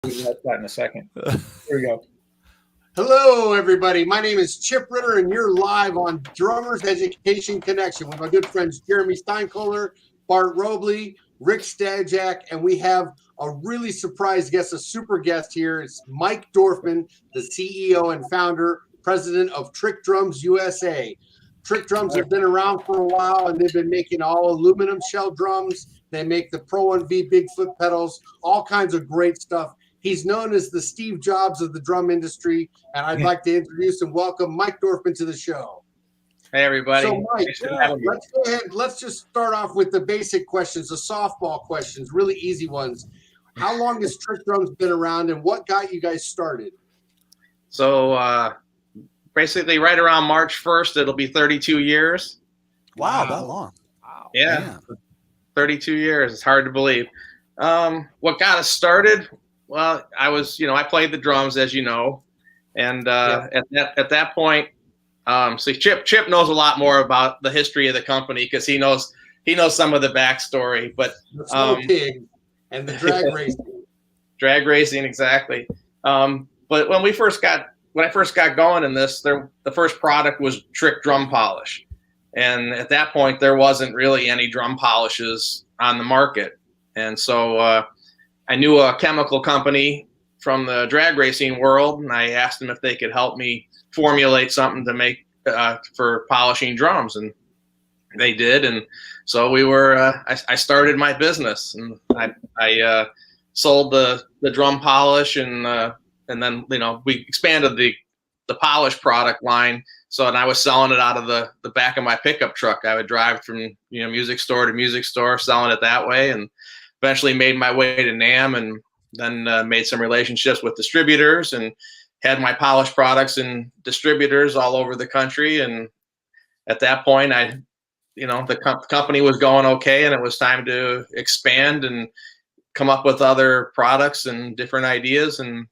We can watch that in a second. Here we go. Hello, everybody. My name is Chip Ritter, and you're live on Drummers Education Connection with my good friends Jeremy Steinkohler, Bart Robley, Rick Stajak, and we have a really surprise guest, a super guest here. It's Mike Dorfman, the CEO and founder, president of Trick Drums USA. Trick Drums have been around for a while, and they've been making all aluminum shell drums. They make the Pro 1V Bigfoot pedals, all kinds of great stuff. He's known as the Steve Jobs of the drum industry, and I'd like to introduce and welcome Mike Dorfman to the show. Hey, everybody. So, Mike, let's go ahead. Let's just start off with the basic questions, the softball questions, really easy ones. How long has Trick Drums been around, and what got you guys started? So, basically, right around March 1st, it'll be 32 years. Wow, that long. Wow. Yeah, man. 32 years. It's hard to believe. What got us started? Well, I played the drums, as you know, and at that point, so Chip knows a lot more about the history of the company because he knows some of the backstory. But the snow pig and the drag racing. Drag racing, exactly. But when I first got going in this, the first product was Trick drum polish, and at that point, there wasn't really any drum polishes on the market, and so. I knew a chemical company from the drag racing world, and I asked them if they could help me formulate something to make for polishing drums, and they did. And so I started my business, and I sold the drum polish, and then we expanded the polish product line. So and I was selling it out of the back of my pickup truck. I would drive from music store to music store, selling it that way, and eventually made my way to NAMM, and then made some relationships with distributors and had my polished products in distributors all over the country. And at that point, the company was going okay, and it was time to expand and come up with other products and different ideas. And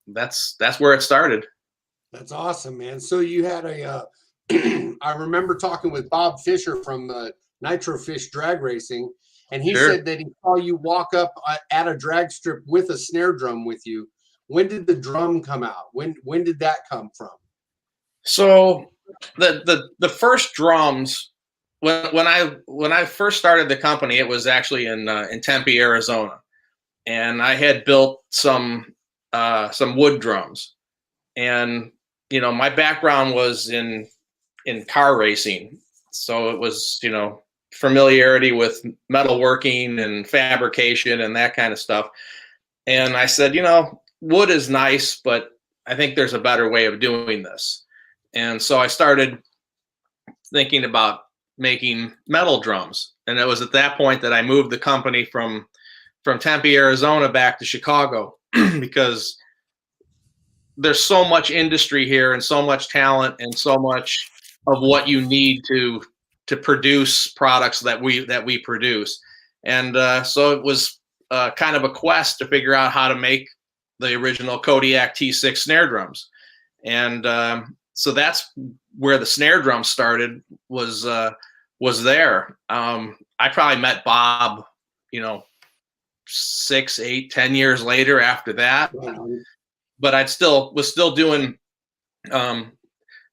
that's where it started. That's awesome, man. So you had I remember talking with Bob Fisher from Nitro Fish Drag Racing. And he said that he saw you walk up at a drag strip with a snare drum with you. When did the drum come out? When did that come from? So the first drums, when I first started the company, it was actually in Tempe, Arizona, and I had built some wood drums, and my background was in car racing, so it was familiarity with metalworking and fabrication and that kind of stuff. And I said, wood is nice, but I think there's a better way of doing this. And so I started thinking about making metal drums. And it was at that point that I moved the company from Tempe, Arizona back to Chicago because there's so much industry here and so much talent and so much of what you need to produce products that we produce. And so it was kind of a quest to figure out how to make the original Kodiak T6 snare drums. And so that's where the snare drum started, was there. I probably met Bob, 6, 8, 10 years later after that. But was still doing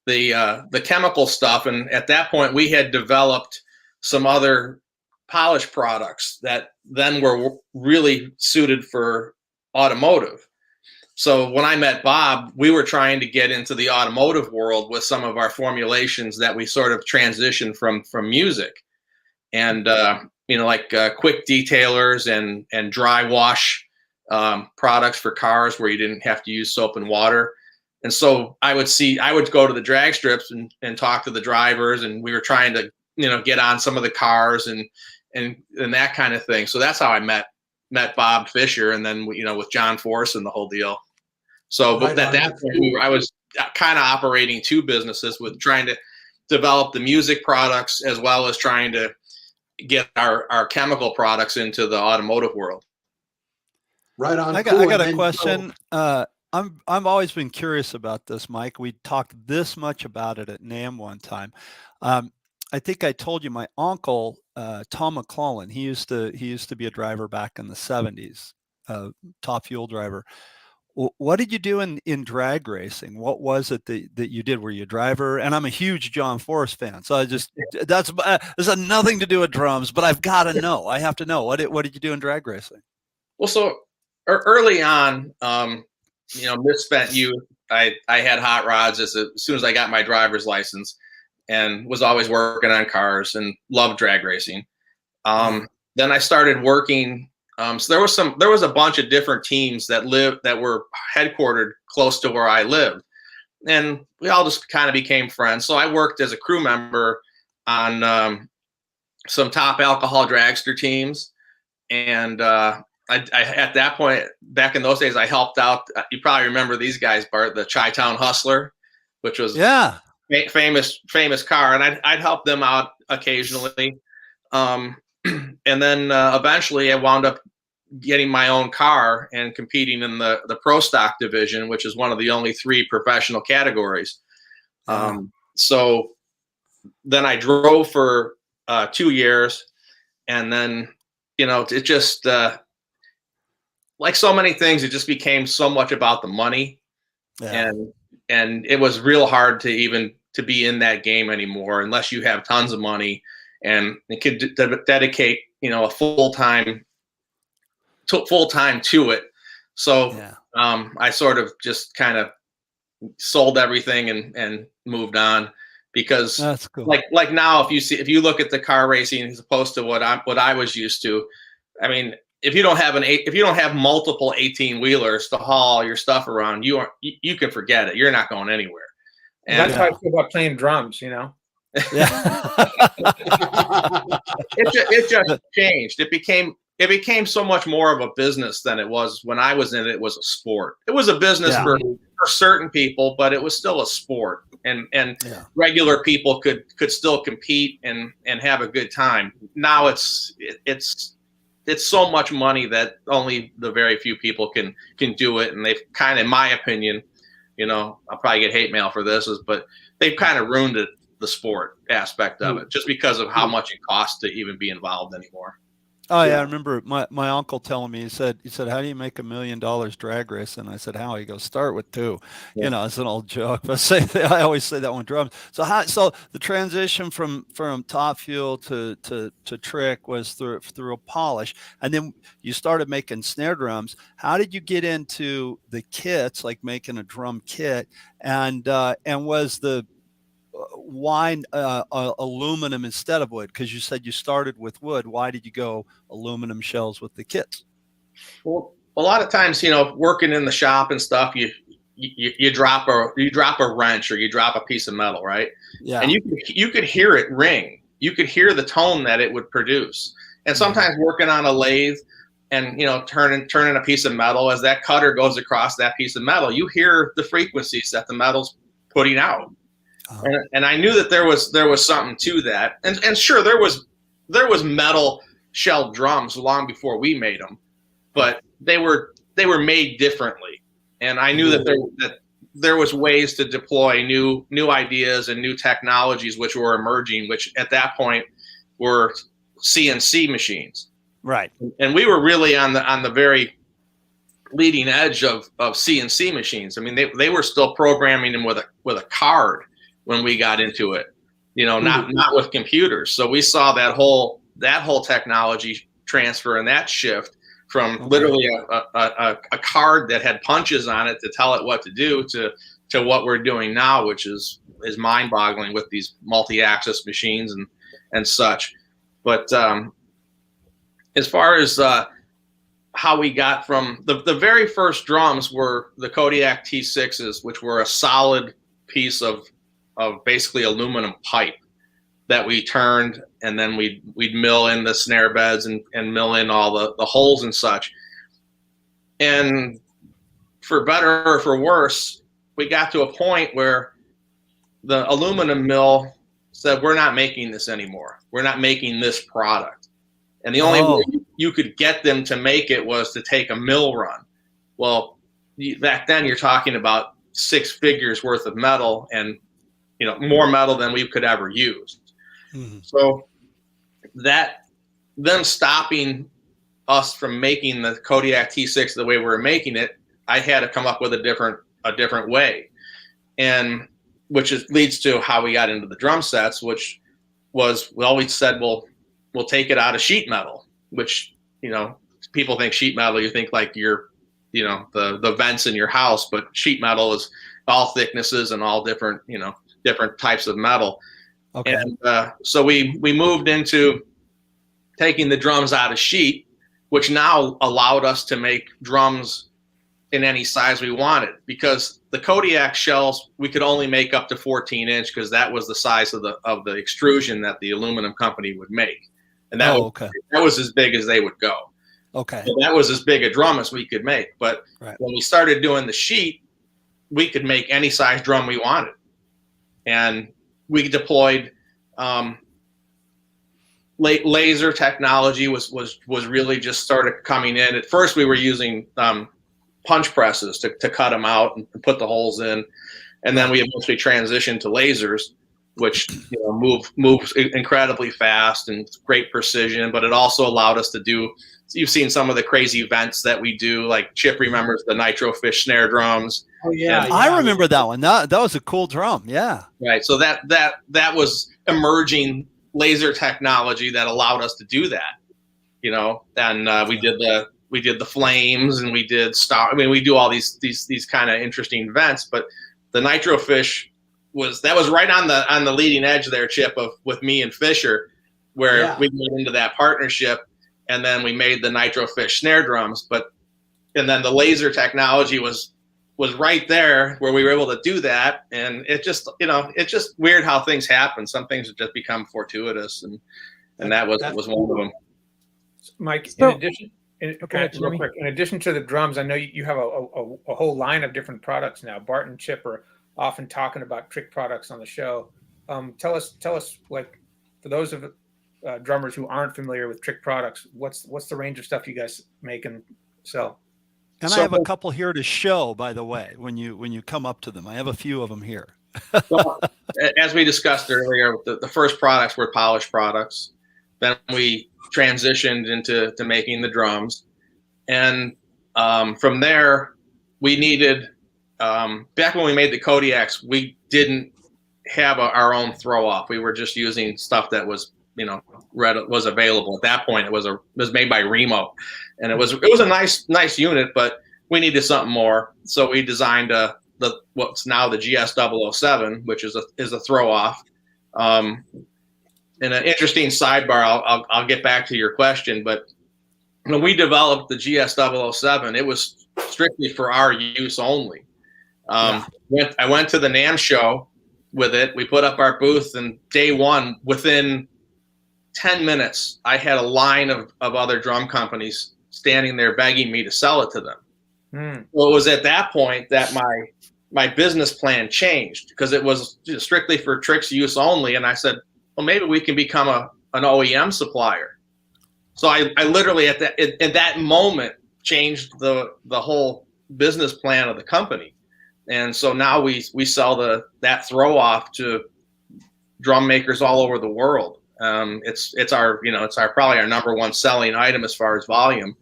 the chemical stuff, and at that point we had developed some other polish products that then were really suited for automotive. So when I met Bob, we were trying to get into the automotive world with some of our formulations that we sort of transitioned from music, and quick detailers and dry wash products for cars where you didn't have to use soap and water. And so I would go to the drag strips and talk to the drivers, and we were trying to, get on some of the cars and that kind of thing. So that's how I met Bob Fisher, and then, with John Force and the whole deal. So but at that point, I was kind of operating two businesses, with trying to develop the music products as well as trying to get our chemical products into the automotive world. Right on. I got a question. I've always been curious about this, Mike. We talked this much about it at NAMM one time. I think I told you my uncle, Tom McClellan, he used to be a driver back in the 70s. top fuel driver. What did you do in drag racing? What was it that you did? Were you a driver? And I'm a huge John Force fan, so this has nothing to do with drums, but I've got to know. I have to know what did you do in drag racing? Well, so early on, misspent youth. I had hot rods as soon as I got my driver's license, and was always working on cars and loved drag racing. Then I started working. So there was a bunch of different teams that were headquartered close to where I lived, and we all just kind of became friends. So I worked as a crew member on some top alcohol dragster teams, and I at that point, back in those days, I helped out. You probably remember these guys, Bart, the Chi-Town Hustler, which was famous car, and I'd help them out occasionally. And then eventually I wound up getting my own car and competing in the pro stock division, which is one of the only 3 professional categories. So then I drove for 2 years, and then, it just, like so many things, it just became so much about the money. And it was real hard to be in that game anymore, unless you have tons of money and it could dedicate, a full time to it. So I sort of just kind of sold everything and moved on, because that's cool. Like now, if you look at the car racing as opposed to what I was used to, I mean, if you don't have multiple 18-wheelers to haul your stuff around, you can forget it. You're not going anywhere. And that's how I feel about playing drums, Yeah. It just changed. It became so much more of a business than it was when I was in it. It was a sport. It was a business for certain people, but it was still a sport, and regular people could still compete and have a good time. Now it's so much money that only the very few people can do it, and they've kind of, in my opinion, I'll probably get hate mail for this, but they've kind of ruined the sport aspect of it, just because of how much it costs to even be involved anymore. Oh yeah, I remember my uncle telling me, he said, how do you make $1 million drag racing? And I said, how? He goes, start with 2. It's an old joke, but I always say that on drums. So the transition from Top Fuel to Trick was through a polish, and then you started making snare drums. How did you get into the kits, like making a drum kit, and was the why aluminum instead of wood? Because you said you started with wood. Why did you go aluminum shells with the kits? Well, a lot of times, working in the shop and stuff, you drop a wrench or you drop a piece of metal, right? Yeah. And you could hear it ring. You could hear the tone that it would produce. And sometimes working on a lathe and turning a piece of metal, as that cutter goes across that piece of metal, you hear the frequencies that the metal's putting out. And I knew that there was something to that, and sure, there was metal shell drums long before we made them, but they were made differently, and I knew that there was ways to deploy new ideas and new technologies which were emerging, which at that point were CNC machines, right? And we were really on the very leading edge of CNC machines. I mean, they were still programming them with a card when we got into it, not with computers. So we saw that whole technology transfer and that shift from literally a card that had punches on it to tell it what to do to what we're doing now, which is mind-boggling with these multi-axis machines and such. But as far as how we got from the very first drums were the Kodiak T6s, which were a solid piece of basically aluminum pipe that we turned, and then we'd mill in the snare beds and mill in all the holes and such. And for better or for worse, we got to a point where the aluminum mill said, we're not making this anymore. We're not making this product. And the only way you could get them to make it was to take a mill run. Well, back then you're talking about 6 figures worth of metal, and more metal than we could ever use. So that them stopping us from making the Kodiak T6 the way we were making it, I had to come up with a different way, and which leads to how we got into the drum sets, which was we always said, well, we'll take it out of sheet metal, which, you know, people think sheet metal, you think like your, you know, the vents in your house, but sheet metal is all thicknesses and all different, you know, different types of metal. Okay. And so we moved into taking the drums out of sheet, which now allowed us to make drums in any size we wanted, because the Kodiak shells we could only make up to 14-inch because that was the size of the extrusion that the aluminum company would make, and that was as big as they would go. Okay, so that was as big a drum as we could make. But when we started doing the sheet, we could make any size drum we wanted, and we deployed laser technology was really just started coming in. At first, we were using punch presses to cut them out and put the holes in, and then we eventually transitioned to lasers, which, you know, moves incredibly fast and great precision. But it also allowed us to do. You've seen some of the crazy events that we do, like Chip remembers the Nitro Fish snare drums. Oh yeah, I remember that one. That was a cool drum. Yeah. Right. So that was emerging laser technology that allowed us to do that. You know, and we did the flames, and we did star. I mean, we do all these kind of interesting events. But the Nitro Fish was right on the leading edge there, Chip, with me and Fisher, where we went into that partnership. And then we made the Nitro Fish snare drums, and then the laser technology was right there where we were able to do that. And it just, you know, it's just weird how things happen. Some things have just become fortuitous, and that was one of them. Mike, in addition to the drums, I know you have a whole line of different products now. Bart and Chip are often talking about trick products on the show. Tell us, like, for those of drummers who aren't familiar with trick products, what's the range of stuff you guys make and sell? And I have a couple here to show, by the way, when you come up to them. I have a few of them here. Well, as we discussed earlier, the first products were polished products. Then we transitioned into making the drums, and from there we needed. Back when we made the Kodiaks, we didn't have our own throw off. We were just using stuff that was, you know, was available at that point. It was made by Remo, and it was a nice unit, but we needed something more. So we designed what's now the GS007, which is a throw off. And an interesting sidebar. I'll get back to your question, but when we developed the GS007, it was strictly for our use only. I went to the NAMM show with it. We put up our booth, and day one, within 10 minutes, I had a line of other drum companies standing there begging me to sell it to them. Well, it was at that point that my business plan changed, because it was strictly for Tricks use only. And I said, well, maybe we can become an OEM supplier. So I literally at that moment changed the whole business plan of the company. And so now we sell that throw off to drum makers all over the world. It's our probably our number one selling item as far as volume,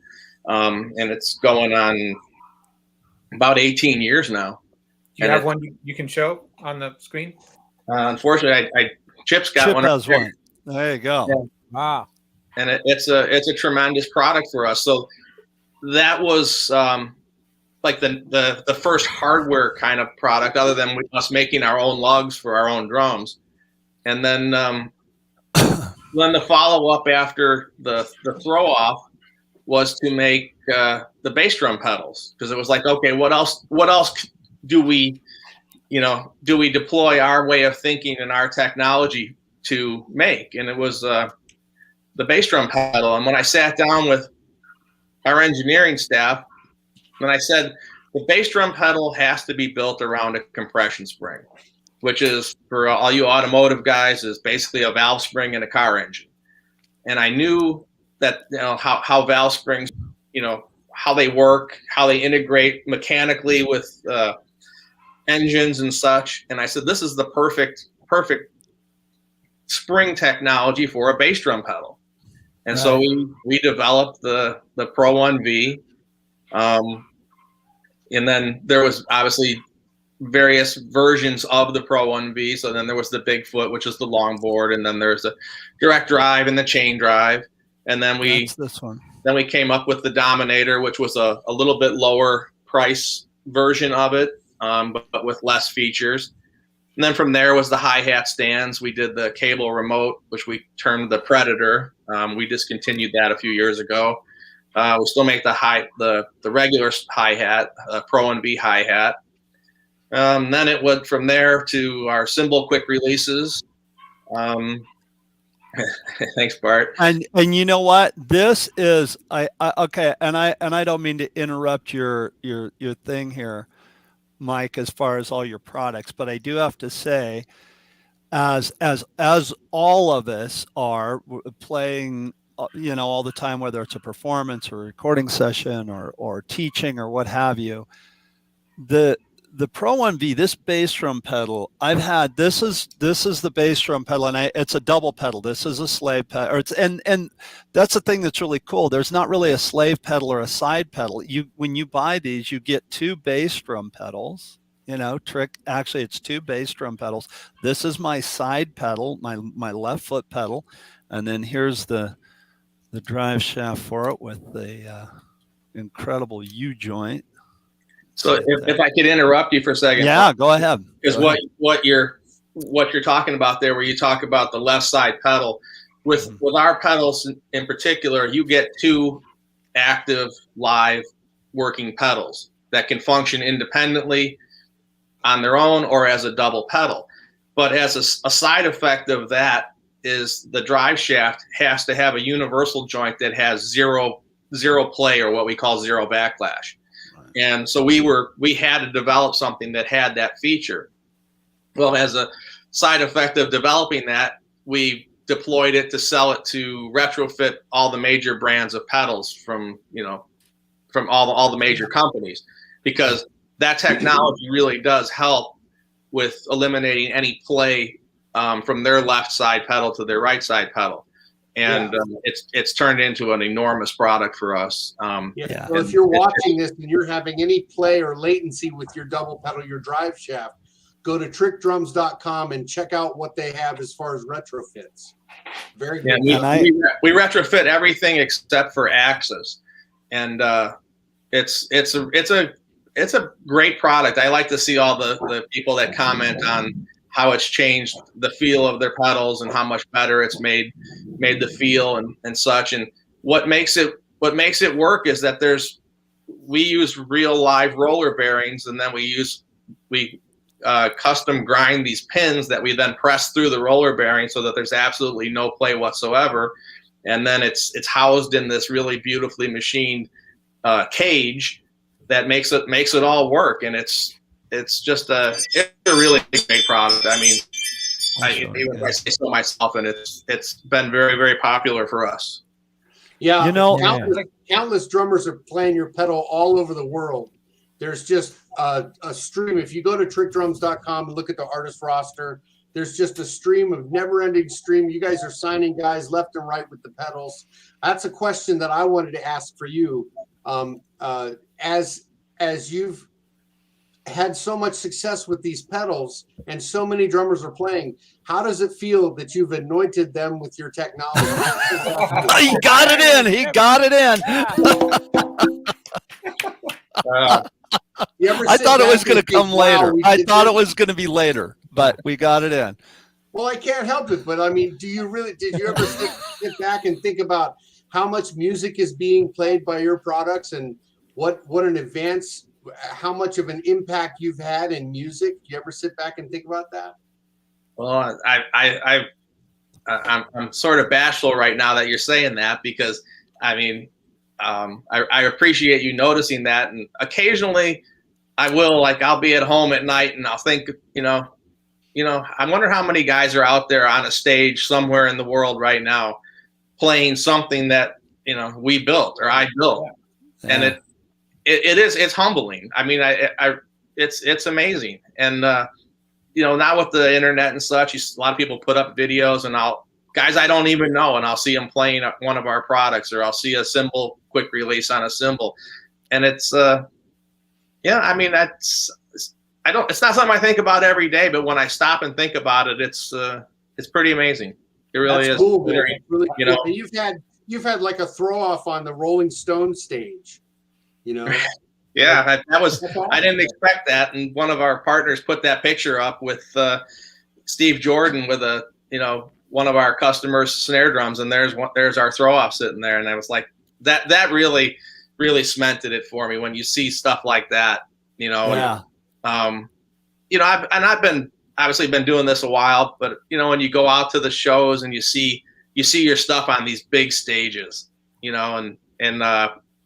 and it's going on about 18 years now. Do you have one you can show on the screen? Unfortunately, Chip's got one. Chip has one. There you go. Yeah. Wow. And it's a tremendous product for us. So that was like the first hardware kind of product, other than us making our own lugs for our own drums, and then. Then the follow-up after the throw-off was to make the bass drum pedals, because it was like, okay, what else do we deploy our way of thinking and our technology to make? And it was the bass drum pedal. And when I sat down with our engineering staff, and I said, the bass drum pedal has to be built around a compression spring, which is, for all you automotive guys, is basically a valve spring in a car engine. And I knew that, you know, how valve springs, you know, how they work, how they integrate mechanically with engines and such. And I said, this is the perfect spring technology for a bass drum pedal. And so we developed the Pro 1V. And then there was obviously various versions of the Pro 1V. So then there was the Bigfoot, which is the longboard, and then there's the direct drive and the chain drive. And then this one. Then we came up with the Dominator, which was a little bit lower price version of it, but with less features. And then from there was the hi-hat stands. We did the cable remote, which we termed the Predator. We discontinued that a few years ago. We still make the regular hi-hat, Pro 1V hi-hat. Then it went from there to our cymbal quick releases. Thanks, Bart. And you know what? This is okay. And I don't mean to interrupt your thing here, Mike, as far as all your products, but I do have to say, as all of us are playing, all the time, whether it's a performance or a recording session or teaching or what have you, the Pro 1V, this bass drum pedal, I've had, this is the bass drum pedal, and it's a double pedal. This is a slave pedal, and that's the thing that's really cool. There's not really a slave pedal or a side pedal. When you buy these, you get two bass drum pedals. Actually, it's two bass drum pedals. This is my side pedal, my left foot pedal, and then here's the drive shaft for it with the incredible U-joint. So if I could interrupt you for a second. Yeah, go ahead. Because what you're talking about there, where you talk about the left side pedal, with our pedals in particular, you get two active live working pedals that can function independently on their own or as a double pedal. But as a side effect of that is the drive shaft has to have a universal joint that has zero play, or what we call zero backlash. And so we had to develop something that had that feature. Well, as a side effect of developing that, we deployed it to sell it to retrofit all the major brands of pedals from all the major companies, because that technology really does help with eliminating any play from their left side pedal to their right side pedal. And it's turned into an enormous product for us. So if you're watching this and you're having any play or latency with your double pedal, your drive shaft, go to trickdrums.com and check out what they have as far as retrofits. Very good. Yeah, we retrofit everything except for axes, and it's a great product. I like to see all the people that comment on how it's changed the feel of their pedals and how much better it's made the feel and such. And what makes it work is that we use real live roller bearings, and then we custom grind these pins that we then press through the roller bearing so that there's absolutely no play whatsoever. And then it's housed in this really beautifully machined cage that makes it all work. And it's a really great product. I mean, even if I say so myself, and it's been very, very popular for us. Yeah, countless drummers are playing your pedal all over the world. There's just a stream. If you go to trickdrums.com and look at the artist roster, there's just a stream of never-ending stream. You guys are signing guys left and right with the pedals. That's a question that I wanted to ask for you. As you've had so much success with these pedals and so many drummers are playing, how does it feel that you've anointed them with your technology? He got it in. I thought it was going to come later. I thought it was going to be later, but we got it in. Well, I can't help it, but I mean, did you ever sit back and think about how much music is being played by your products and what an advance, how much of an impact you've had in music? Do you ever sit back and think about that? Well, I'm sort of bashful right now that you're saying that, because I mean, I appreciate you noticing that, and occasionally I'll be at home at night and I'll think, I wonder how many guys are out there on a stage somewhere in the world right now playing something that we built or I built, and it's humbling. I mean, it's amazing. And, now with the internet and such, a lot of people put up videos, and I'll guys I don't even know, and I'll see them playing one of our products, or I'll see a cymbal quick release on a cymbal, and it's yeah, I mean it's not something I think about every day, but when I stop and think about it, it's pretty amazing. It really is. Cool, man. Really, you know, you've had like a throw off on the Rolling Stone stage, you know. Yeah, that was, awesome. I didn't expect that. And one of our partners put that picture up with Steve Jordan with one of our customers' snare drums, and there's our throw off sitting there. And I was like, that really, really cemented it for me when you see stuff like that, you know. Yeah. And, I've been obviously been doing this a while, but when you go out to the shows and you see your stuff on these big stages, and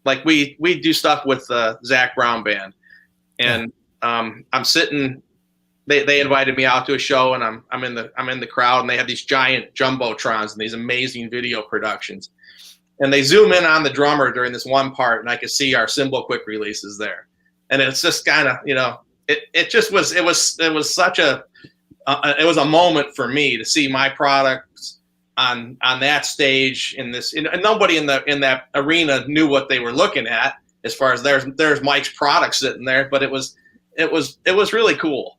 like we do stuff with the Zach Brown band, and I'm sitting. They invited me out to a show, and I'm in the crowd, and they have these giant jumbotrons and these amazing video productions, and they zoom in on the drummer during this one part, and I could see our cymbal quick releases there, and it's just kind of it was such a it was a moment for me to see my products on that stage in this, and nobody in that arena knew what they were looking at as far as there's Mike's product sitting there, but it was really cool.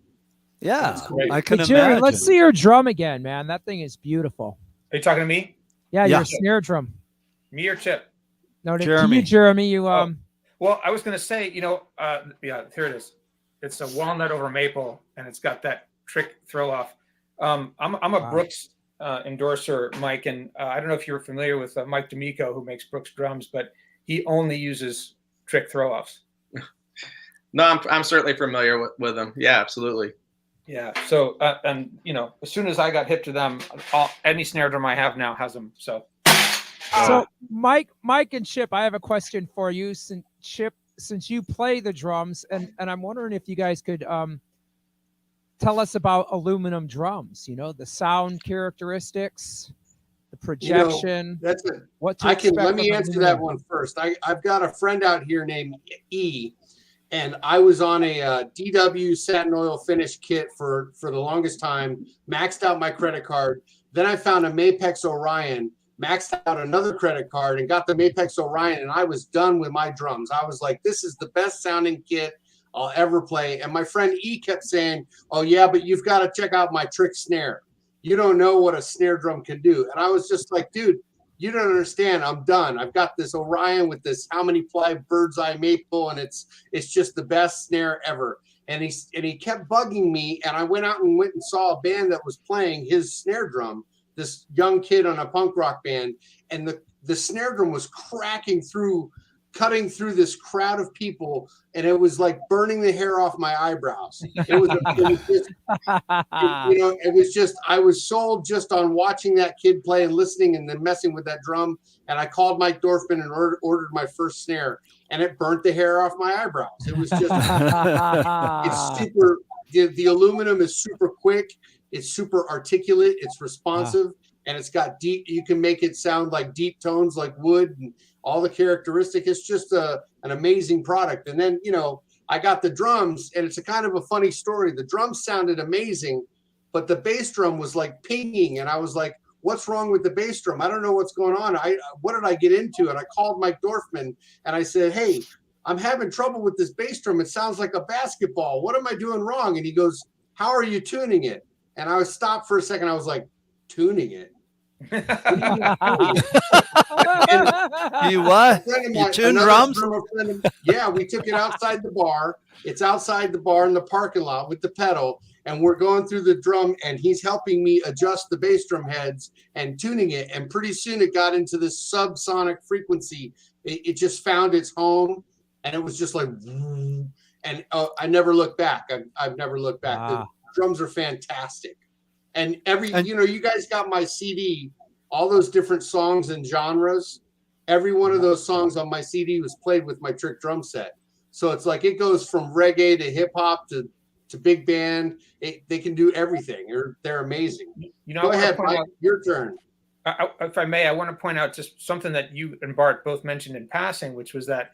Yeah, I can imagine. Jerry, let's see your drum again, man. That thing is beautiful. Are you talking to me? Yeah, your snare drum. Me or Chip? No, Jeremy. You, Jeremy. You Well, I was going to say, yeah, here it is. It's a walnut over maple, and it's got that trick throw off. I'm a Brooks endorser, Mike, and I don't know if you're familiar with Mike D'Amico, who makes Brooks drums, but he only uses trick throw offs. No, I'm certainly familiar with them. Yeah, absolutely. Yeah. So, and as soon as I got hip to them, any snare drum I have now has them. So Mike and Chip, I have a question for you. Since you play the drums, and I'm wondering if you guys could tell us about aluminum drums, the sound characteristics, the projection. That's it. What to let me answer that one first. I've got a friend out here named E, and I was on a DW satin oil finish kit for the longest time, maxed out my credit card. Then I found a Mapex Orion, maxed out another credit card, and got the Mapex Orion, and I was done with my drums. I was like, this is the best sounding kit I'll ever play. And my friend E kept saying, oh yeah, but you've got to check out my trick snare. You don't know what a snare drum can do. And I was just like, dude, you don't understand. I'm done. I've got this Orion with this how many ply bird's eye maple, and it's just the best snare ever. And he kept bugging me, and I went out and saw a band that was playing his snare drum, this young kid on a punk rock band, and the snare drum was cutting through this crowd of people, and it was like burning the hair off my eyebrows. It was just I was sold just on watching that kid play and listening and then messing with that drum. And I called Mike Dorfman and ordered my first snare, and it burnt the hair off my eyebrows. It was just it's super. The aluminum is super quick. It's super articulate. It's responsive. And it's got deep, you can make it sound like deep tones like wood and all the characteristics. It's just an amazing product. And then, I got the drums, and it's a kind of a funny story. The drums sounded amazing, but the bass drum was like pinging. And I was like, what's wrong with the bass drum? I don't know what's going on. What did I get into? And I called Mike Dorfman and I said, hey, I'm having trouble with this bass drum. It sounds like a basketball. What am I doing wrong? And he goes, how are you tuning it? And I was stopped for a second. I was like, tuning it? You what? You tune drums? Yeah, we took it outside the bar. It's outside the bar in the parking lot with the pedal, and we're going through the drum, and he's helping me adjust the bass drum heads and tuning it. And pretty soon it got into this subsonic frequency. It just found its home, and it was just like, and I never looked back. I've never looked back. The drums are fantastic. And you guys got my CD, all those different songs and genres. Every one of those songs on my CD was played with my trick drum set. So it's like it goes from reggae to hip hop to big band. They can do everything. They're amazing. Go ahead, Mike, your turn. If I may, I want to point out just something that you and Bart both mentioned in passing, which was that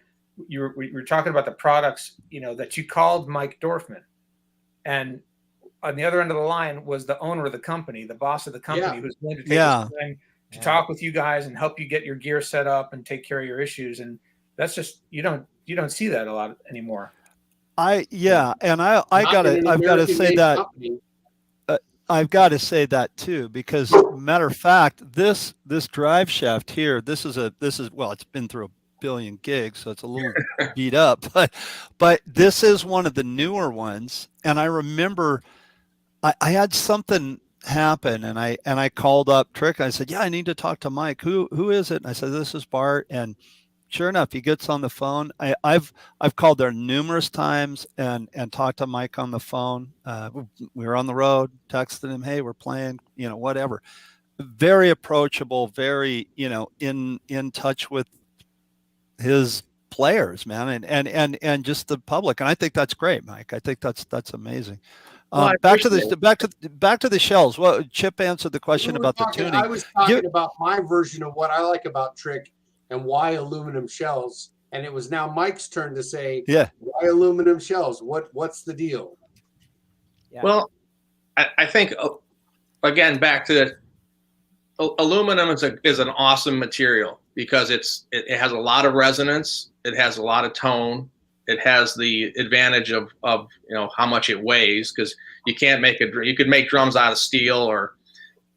we were talking about the products, that you called Mike Dorfman, and on the other end of the line was the owner of the company, the boss of the company, who's willing to take the time to talk with you guys and help you get your gear set up and take care of your issues. And that's just, you don't see that a lot anymore. I've got to say that. I've got to say that too, because matter of fact, this drive shaft here, this is well, it's been through a billion gigs, so it's a little beat up, but this is one of the newer ones. And I remember I had something happen, and I called up Trick. I said, yeah, I need to talk to Mike. Who is it? And I said, this is Bart. And sure enough, he gets on the phone. I've called there numerous times and talked to Mike on the phone. We were on the road, texted him, hey, we're playing, whatever. Very approachable, very, in touch with his players, man, and just the public. And I think that's great, Mike. I think that's amazing. Well, back to the shells. Well, Chip answered the question about the tuning. I was talking about my version of what I like about Trick and why aluminum shells. And it was now Mike's turn to say, why aluminum shells? What's the deal? Yeah. Well, I think, again, back to aluminum is an awesome material because it has a lot of resonance. It has a lot of tone. It has the advantage of how much it weighs, because you could make drums out of steel or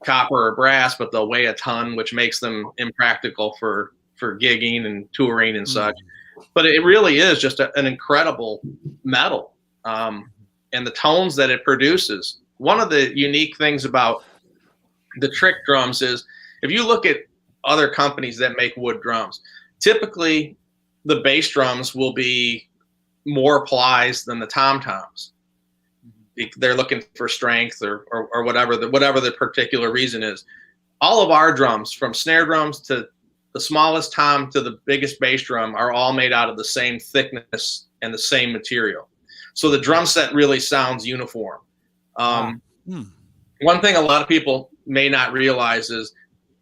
copper or brass, but they'll weigh a ton, which makes them impractical for gigging and touring and such. But it really is just an incredible metal, and the tones that it produces. One of the unique things about the Trick drums is, if you look at other companies that make wood drums, typically the bass drums will be more plies than the tom-toms. They're looking for strength or whatever the particular reason is. All of our drums, from snare drums to the smallest tom to the biggest bass drum, are all made out of the same thickness and the same material. So the drum set really sounds uniform. One thing a lot of people may not realize is,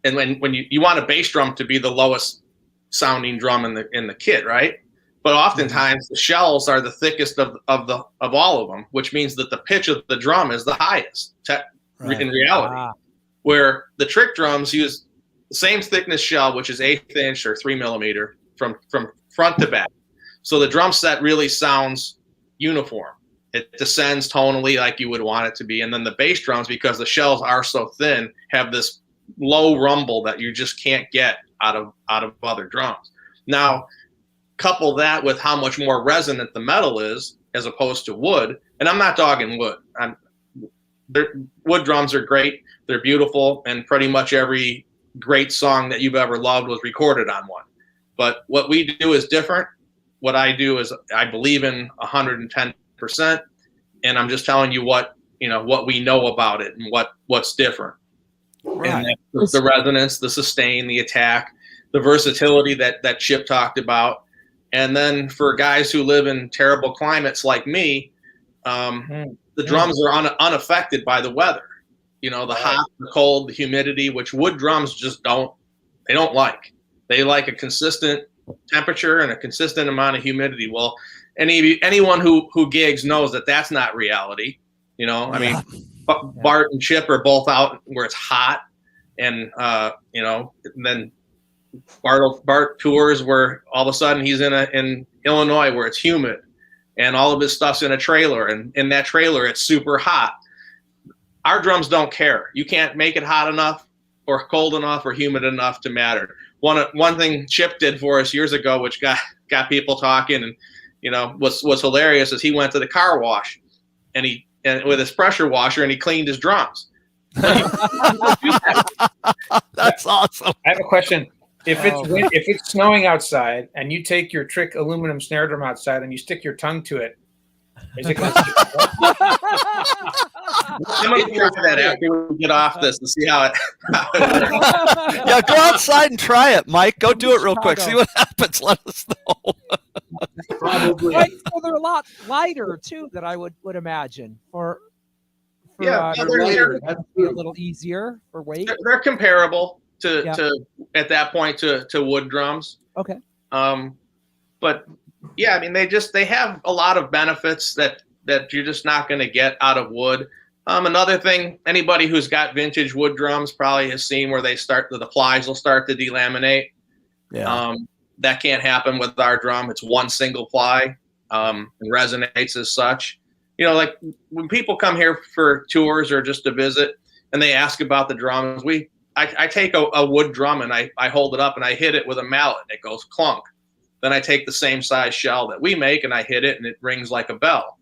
and when you want a bass drum to be the lowest sounding drum in the kit, right? But oftentimes the shells are the thickest of all of them, which means that the pitch of the drum is the highest in reality. Where the Trick drums use the same thickness shell, which is 1/8 inch or 3 millimeter from front to back. So the drum set really sounds uniform. It descends tonally like you would want it to be. And then the bass drums, because the shells are so thin, have this low rumble that you just can't get out of other drums. Now, couple that with how much more resonant the metal is as opposed to wood, and I'm not dogging wood. Wood drums are great. They're beautiful, and pretty much every great song that you've ever loved was recorded on one. But what we do is different. What I do is I believe in 110%, and I'm just telling you what we know about it and what's different. Right. And the resonance, the sustain, the attack, the versatility that Chip talked about. And then for guys who live in terrible climates like me, the drums are unaffected by the weather. The hot, the cold, the humidity, which wood drums just don't like. They like a consistent temperature and a consistent amount of humidity. Well, anyone who gigs knows that that's not reality. I mean, Bart and Chip are both out where it's hot, and then Bart tours where all of a sudden he's in Illinois where it's humid, and all of his stuff's in a trailer, and in that trailer it's super hot. Our drums don't care. You can't make it hot enough or cold enough or humid enough to matter. One thing Chip did for us years ago, which got people talking, and was hilarious, is he went to the car wash and with his pressure washer, and he cleaned his drums. That's awesome. I have a question. If it's snowing outside and you take your Trick aluminum snare drum outside and you stick your tongue to it, is it going to? I'm going to try that after we get off this and see how it works. Yeah, go outside and try it, Mike. Go do it real quick. See what happens. Let us know. Probably. Right, so they're a lot lighter too, that I would imagine. They're lighter. That'd be a little easier for weight. They're comparable to at that point to wood drums. Okay. But yeah, I mean they have a lot of benefits that you're just not going to get out of wood. Another thing, anybody who's got vintage wood drums probably has seen where the plies will start to delaminate. Yeah. That can't happen with our drum. It's one single ply, and resonates as such. You know, like when people come here for tours or just to visit and they ask about the drums, I take a wood drum and I hold it up and I hit it with a mallet and it goes clunk. Then I take the same size shell that we make and I hit it and it rings like a bell.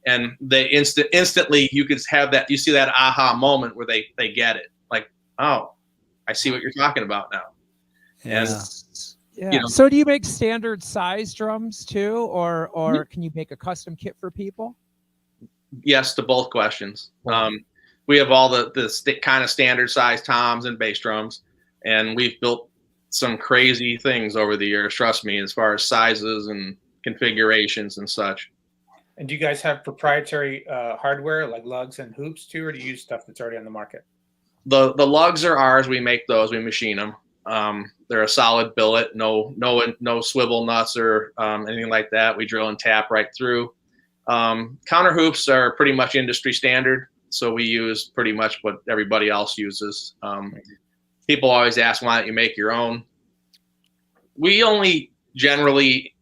And they instantly you could have that, you see that aha moment where they get it. Like, oh, I see what you're talking about now. Yeah. And Yeah. you know, So do you make standard size drums too, or can you make a custom kit for people? yes to both questions. We have all the kind of standard size toms and bass drums, and we've built some crazy things over the years, trust me, as far as sizes and configurations and such. And do you guys have proprietary hardware like lugs and hoops too, or do you use stuff that's already on the market? The lugs are ours. We make those. We machine them. They're a solid billet, no swivel nuts or anything like that. We drill and tap right through. Counter hoops are pretty much industry standard, so we use pretty much what everybody else uses. People always ask, why don't you make your own? We only generally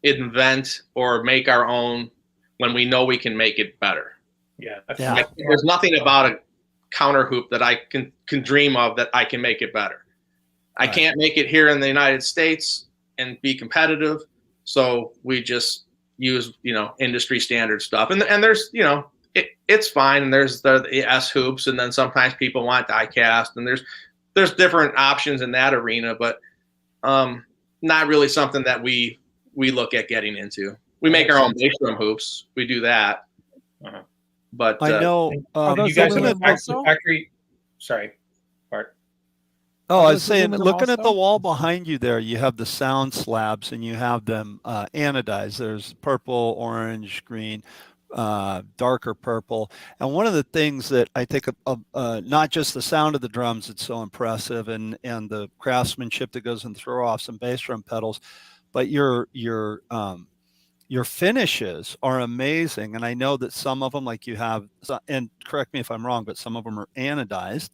invent or make our own when we know we can make it better. Yeah. Like, there's nothing about a counter hoop that I can dream of that I can make it better. I can't make it here in the United States and be competitive, so we just use industry standard stuff. And there's it's fine. And there's the S hoops, and then sometimes people want die cast, and there's different options in that arena, but not really something that we look at getting into. We make our own bass drum hoops. We do that. But I know you guys in the factory. Sorry, Bart. Oh, I was saying, looking at the wall behind you there, you have the sound slabs and you have them anodized. There's purple, orange, green, darker purple. And one of the things that I think not just the sound of the drums, it's so impressive, and the craftsmanship that goes in throw-offs and bass drum pedals, but your finishes are amazing. And I know that some of them, like you have, and correct me if I'm wrong, but some of them are anodized.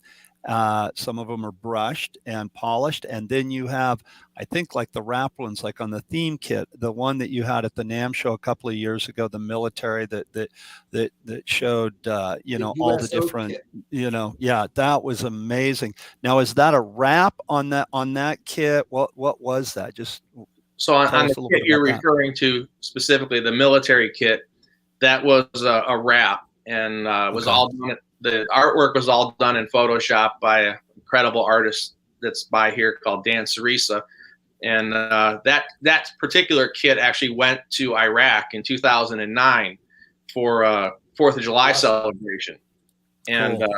Some of them are brushed and polished, and then you have, I think, like the Raplins, like on the theme kit, the one that you had at the NAMM show a couple of years ago, the military that showed all the different kit. Yeah, that was amazing. Now, is that a wrap on that kit? What was that? Just so on the kit you're referring to specifically, the military kit, that was a wrap, and was all done. The artwork was all done in Photoshop by an incredible artist that's by here called Dan Cerisa. And that particular kit actually went to Iraq in 2009 for 4th of July celebration. And cool.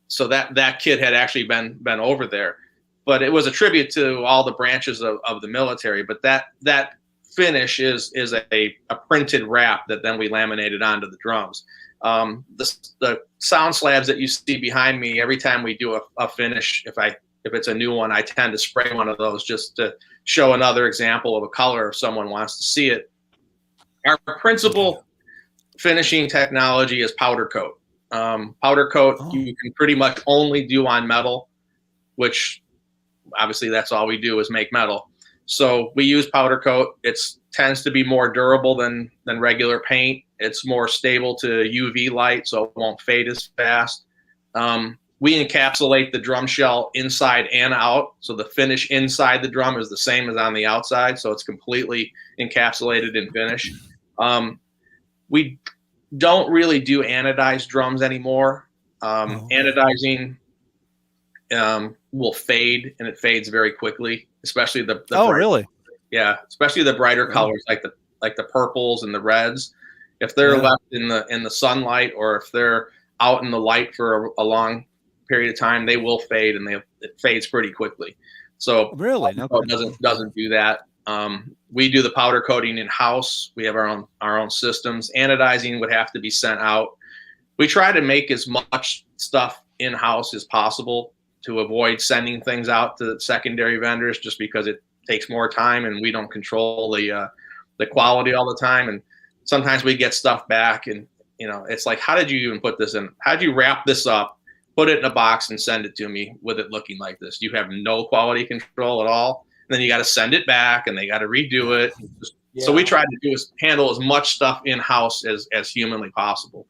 So that kit had actually been over there. But it was a tribute to all the branches of the military. But that finish is a printed wrap that then we laminated onto the drums. The sound slabs that you see behind me, every time we do a finish, if it's a new one, I tend to spray one of those just to show another example of a color if someone wants to see it. Our principal finishing technology is powder coat. Powder coat you can pretty much only do on metal, which obviously that's all we do is make metal. So we use powder coat. It tends to be more durable than regular paint. It's more stable to UV light, so it won't fade as fast. We encapsulate the drum shell inside and out, so the finish inside the drum is the same as on the outside, so it's completely encapsulated in finish. We don't really do anodized drums anymore. Anodizing will fade, and it fades very quickly, especially the really? Yeah, especially the brighter colors like the purples and the reds. If they're left in the sunlight, or if they're out in the light for a long period of time, they will fade, and it fades pretty quickly. So really, doesn't do that. We do the powder coating in house. We have our own systems. Anodizing would have to be sent out. We try to make as much stuff in house as possible to avoid sending things out to secondary vendors, just because it takes more time and we don't control the quality all the time. And sometimes we get stuff back and it's like, how did you even put this in? How did you wrap this up, put it in a box and send it to me with it looking like this? You have no quality control at all. And then you got to send it back and they got to redo it. So we try to do is handle as much stuff in-house as humanly possible.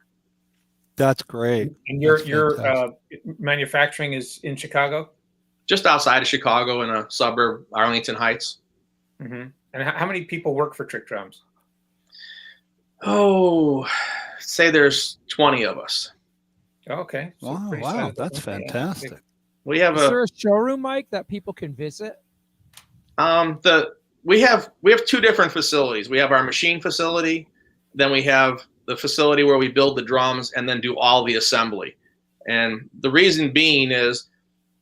That's great. And your manufacturing is in Chicago? Just outside of Chicago in a suburb, Arlington Heights. Mm-hmm. And how many people work for Trick Drums? Oh, say there's 20 of us. Okay. So wow, that's fantastic. We have Is there a showroom, Mike, that people can visit? We have two different facilities. We have our machine facility, then we have the facility where we build the drums and then do all the assembly. And the reason being is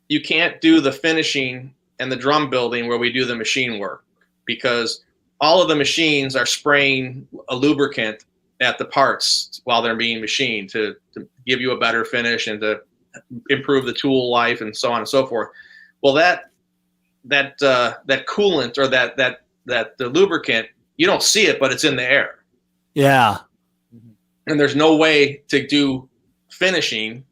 you can't do the finishing and the drum building where we do the machine work, because all of the machines are spraying a lubricant at the parts while they're being machined to give you a better finish and to improve the tool life and so on and so forth. Well, that coolant or that the lubricant, you don't see it, but it's in the air. Yeah. And there's no way to do finishing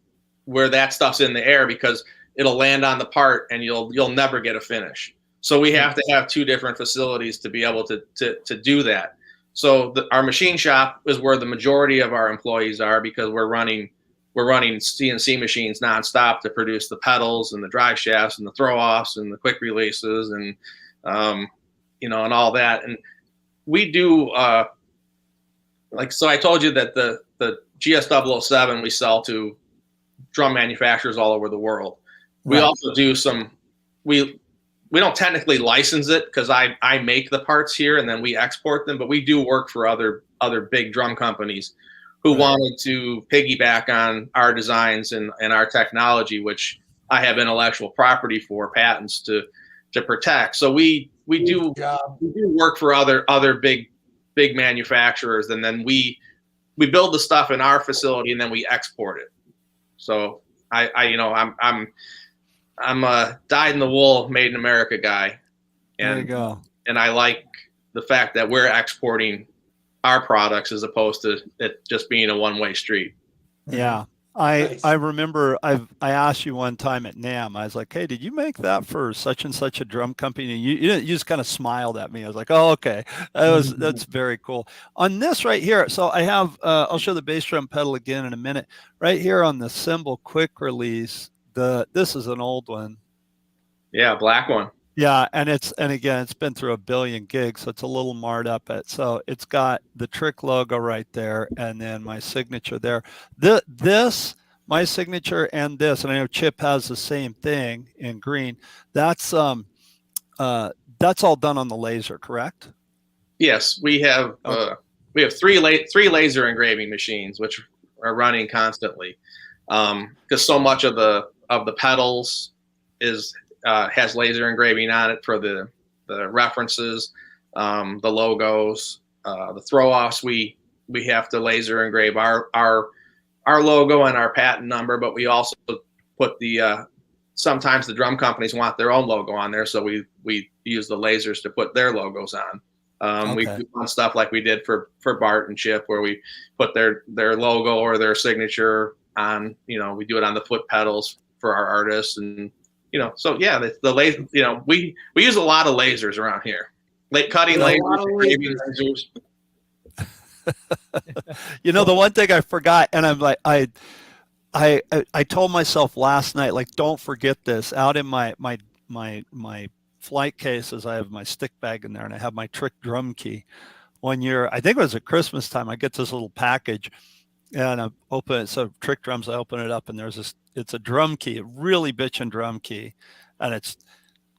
where that stuff's in the air, because it'll land on the part and you'll never get a finish. So we have to have two different facilities to be able to do that. So our machine shop is where the majority of our employees are, because we're running CNC machines nonstop to produce the pedals and the drive shafts and the throw offs and the quick releases and and all that. And we do so I told you that the GS007 we sell to drum manufacturers all over the world. We also do we don't technically license it because I make the parts here and then we export them, but we do work for other big drum companies who wanted to piggyback on our designs and our technology, which I have intellectual property for, patents to protect. So we do work for other big manufacturers, and then we build the stuff in our facility and then we export it. So I'm a dyed-in-the-wool, made-in-America guy, and there you go. And I like the fact that we're exporting our products as opposed to it just being a one-way street. Yeah. I remember I asked you one time at NAMM, I was like, hey, did you make that for such and such a drum company? And you just kind of smiled at me. I was like, oh, okay. That's very cool. On this right here, so I have, I'll show the bass drum pedal again in a minute. Right here on the cymbal quick release, this is an old one. Yeah, black one. Yeah, and again, it's been through a billion gigs, so it's a little marred up. So it's got the Trick logo right there, and then my signature there. My signature, and this, and I know Chip has the same thing in green. That's all done on the laser, correct? Yes, we have three laser engraving machines which are running constantly, because so much of the pedals has laser engraving on it for the references, the logos, the throw offs. We have to laser engrave our logo and our patent number, but we also put sometimes the drum companies want their own logo on there, so we use the lasers to put their logos on. We do fun stuff like we did for Bart and Chip, where we put their logo or their signature on. We do it on the foot pedals for our artists, and so yeah, the laser. We use a lot of lasers around here, like cutting lasers. The one thing I forgot, and I'm like, I told myself last night, like, don't forget this. Out in my flight cases, I have my stick bag in there, and I have my Trick drum key. One year, I think it was at Christmas time, I get this little package, and I open it. So Trick drums, I open it up, and it's a drum key, a really bitchin' drum key, and it's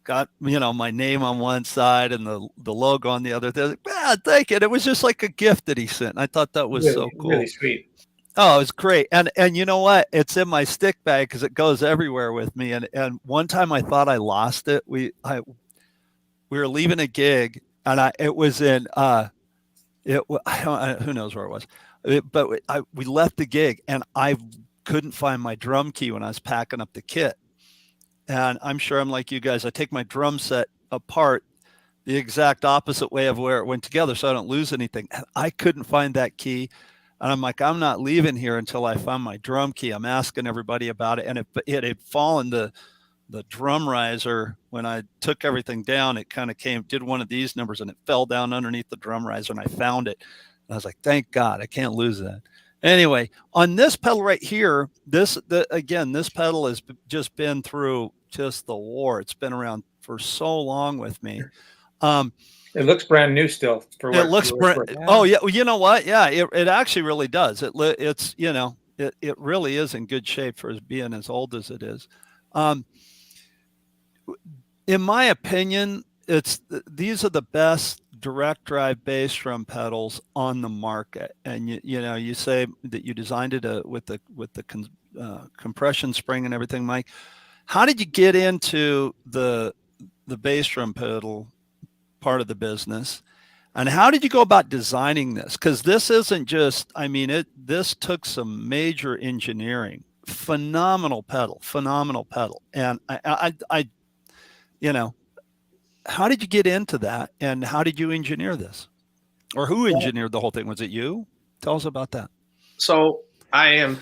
got my name on one side and the logo on the other. They're like, man, thank you. It was just like a gift that he sent. And I thought that was so cool. Really sweet. Oh, it was great. And you know what? It's in my stick bag because it goes everywhere with me. And one time I thought I lost it. We were leaving a gig, and it was in who knows where it was, but we left the gig, and I couldn't find my drum key when I was packing up the kit. And I'm sure I'm like you guys. I take my drum set apart the exact opposite way of where it went together, so I don't lose anything. And I couldn't find that key. And I'm like, I'm not leaving here until I find my drum key. I'm asking everybody about it. And it had fallen, the drum riser, when I took everything down, it kind of did one of these numbers and it fell down underneath the drum riser and I found it. And I was like, thank God, I can't lose that. Anyway, on this pedal right here, this pedal has just been through just the war. It's been around for so long with me. It looks brand new still. It looks Oh yeah, well, you know what? Yeah, it actually really does. It's it really is in good shape for being as old as it is. In my opinion, these are the best direct drive bass drum pedals on the market. And you say that you designed it with the compression spring and everything, Mike. How did you get into the bass drum pedal part of the business, and how did you go about designing this? Because this isn't just, this took some major engineering. Phenomenal pedal. And I how did you get into that, and how did you engineer this, or who engineered the whole thing? Was it you? Tell us about that. So I am,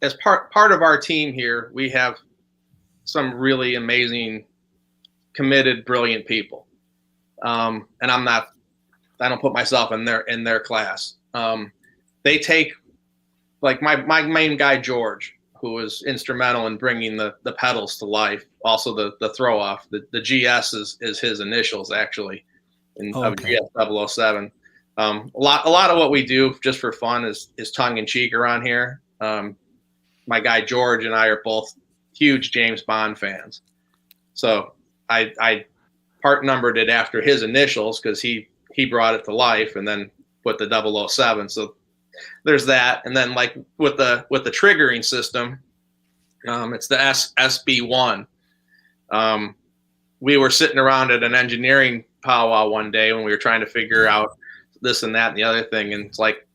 as part of our team here, we have some really amazing, committed, brilliant people. And I don't put myself in their class. They take, like my main guy, George, who was instrumental in bringing the pedals to life. Also the throw off, the GS is his initials actually, of GS 007. A lot of what we do just for fun is tongue in cheek around here. My guy George and I are both huge James Bond fans, so I part numbered it after his initials because he brought it to life and then put the 007. So there's that. And then like with the triggering system, it's the SB1. We were sitting around at an engineering powwow one day when we were trying to figure out this and that and the other thing. And it's like,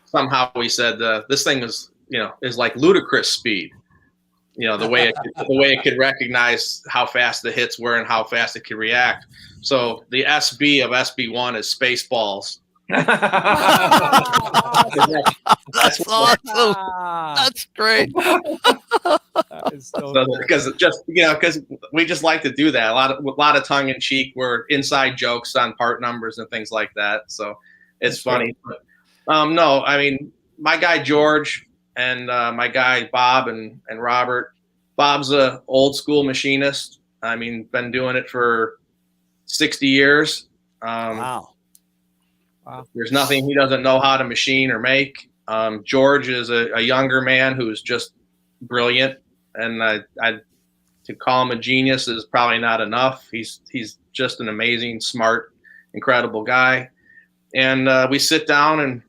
somehow we said, this thing is like ludicrous speed. The way it could recognize how fast the hits were and how fast it could react. So the SB of SB1 is Spaceballs. That's awesome. That's great. That is so cool. Because we just like to do that. A lot of tongue in cheek. We're inside jokes on part numbers and things like that. So it's funny. But, no, my guy George and my guy Bob and Robert. Bob's a old school machinist. Been doing it for 60 years. Wow. There's nothing he doesn't know how to machine or make. George is a younger man who's just brilliant, and to call him a genius is probably not enough. He's just an amazing, smart, incredible guy. And we sit down and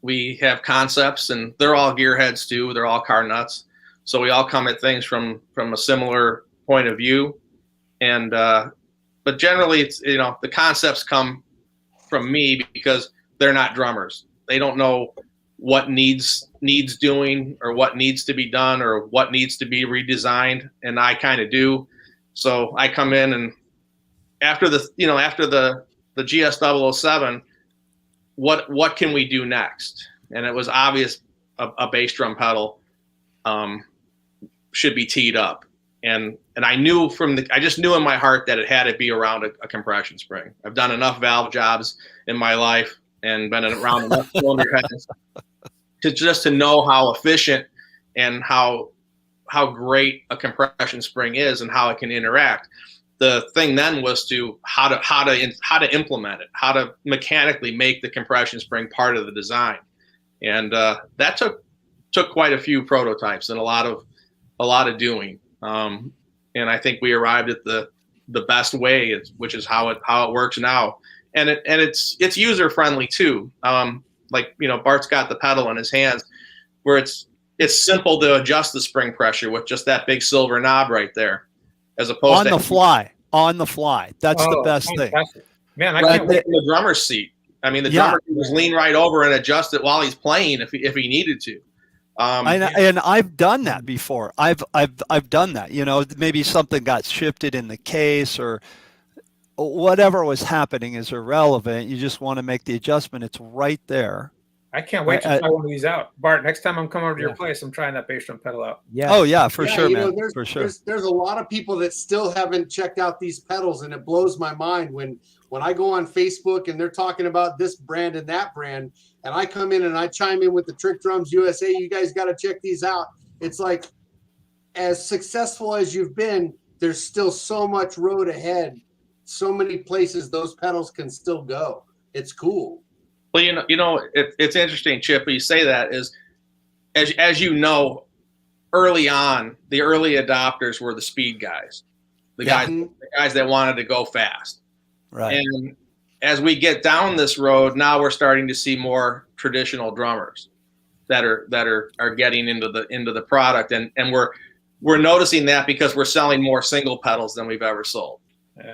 we have concepts, and they're all gearheads too. They're all car nuts. So we all come at things from a similar point of view. And but generally it's the concepts come from me because they're not drummers. They don't know what needs doing or what needs to be done or what needs to be redesigned, and I kind of do. So I come in, and after the GS 007, what can we do next? And it was obvious a bass drum pedal should be teed up, and I knew I just knew in my heart that it had to be around a compression spring. I've done enough valve jobs in my life and been around enough cylinder heads to know how efficient and how great a compression spring is and how it can interact. The thing then was how to implement it, how to mechanically make the compression spring part of the design, and that took quite a few prototypes and a lot of doing. And I think we arrived at the best way, which is how it works now. And it's user friendly too. Bart's got the pedal in his hands, where it's simple to adjust the spring pressure with just that big silver knob right there, as opposed to on the fly. That's the best fantastic. thing. Man, I can't wait. in the drummer's seat. The drummer can just lean right over and adjust it while he's playing if he needed to. And I've done that before. I've done that. Maybe something got shifted in the case or whatever was happening is irrelevant. You just want to make the adjustment. It's right there. I can't wait to try one of these out. Bart, next time I'm coming over to your place, I'm trying that bass drum pedal out. Yeah. Oh yeah, for sure, man. For sure. There's a lot of people that still haven't checked out these pedals, and it blows my mind when I go on Facebook and they're talking about this brand and that brand, and I come in and I chime in with the Trick Drums USA. You guys got to check these out. It's like, as successful as you've been, there's still so much road ahead, so many places those pedals can still go. It's cool. Well, it's interesting, Chip. You say that is, as you know, early on, the early adopters were the speed guys, the guys that wanted to go fast. Right. And as we get down this road, now we're starting to see more traditional drummers that are getting into the product, and we're noticing that because we're selling more single pedals than we've ever sold.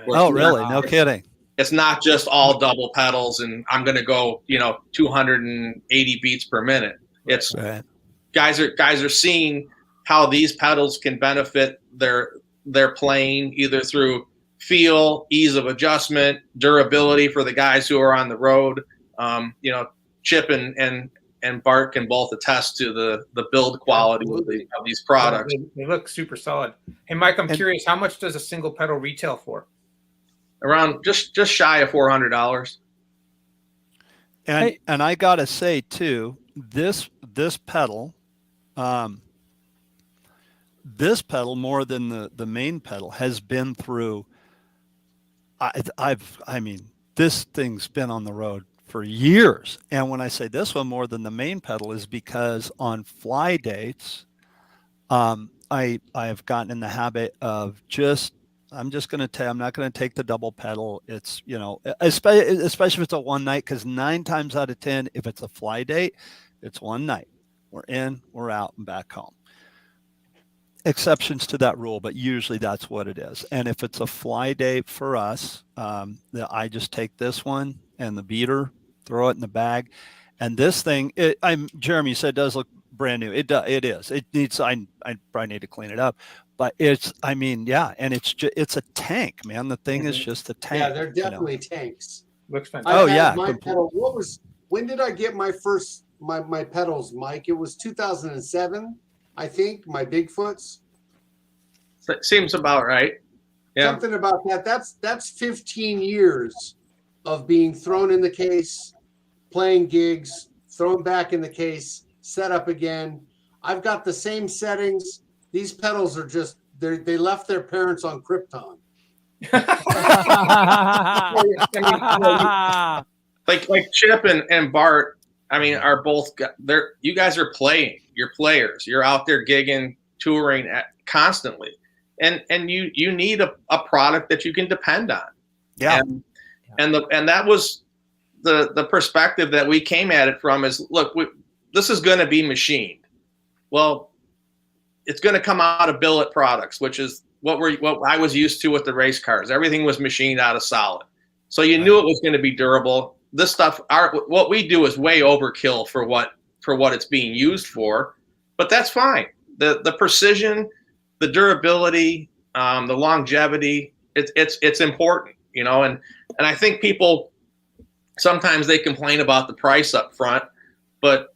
Oh, really? No kidding. It's not just all double pedals and I'm going to go, 280 beats per minute. It's guys are seeing how these pedals can benefit their playing, either through feel, ease of adjustment, durability for the guys who are on the road. Chip and Bart can both attest to the build quality of these products. They look super solid. Hey, Mike, I'm curious, how much does a single pedal retail for? Around just shy of $400. And I gotta say too, this pedal, more than the main pedal has been through. I mean, this thing's been on the road for years. And when I say this one more than the main pedal is because on fly dates, I have gotten in the habit of I'm just going to tell you, I'm not going to take the double pedal. It's, especially if it's a one night, because 9 times out of 10, if it's a fly date, it's one night. We're in, we're out, and back home. Exceptions to that rule, but usually that's what it is. And if it's a fly date for us, I just take this one and the beater, throw it in the bag. And this thing, Jeremy said it does look brand new. It is. It needs, I probably need to clean it up. But and it's a tank, man. The thing is just a tank. Yeah, they're definitely tanks. Looks fantastic. Pedal. When did I get my first my pedals, Mike? It was 2007, I think. My Bigfoots. That seems about right. Yeah. Something about that. That's 15 years of being thrown in the case, playing gigs, thrown back in the case, set up again. I've got the same settings. These pedals are just, they left their parents on Krypton. like Chip and Bart, are both, you guys are playing, you're players, you're out there gigging, touring constantly. And you need a product that you can depend on. Yeah. And that was the perspective that we came at it from is, look, this is going to be machined. Well, it's going to come out of billet products, which is what I was used to with the race cars. Everything was machined out of solid. So you knew it was going to be durable. This stuff, what we do is way overkill for what it's being used for, but that's fine. The precision, the durability, the longevity, it's important, and I think people sometimes they complain about the price up front, but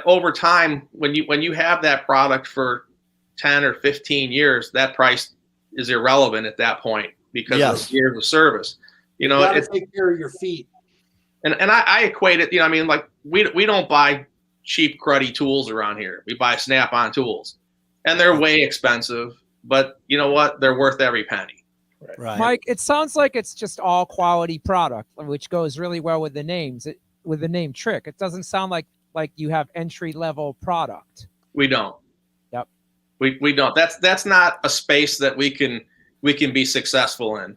over time, when you have that product for 10 or 15 years, that price is irrelevant at that point because of years of service. You gotta take care of your feet. And I equate it, like we don't buy cheap cruddy tools around here. We buy Snap-on tools, and they're way expensive, but you know what? They're worth every penny. Right. Mike, it sounds like it's just all quality product, which goes really well with the names, with the name Trick. It doesn't sound like you have entry level product. We don't. Yep. We don't. That's not a space that we can be successful in.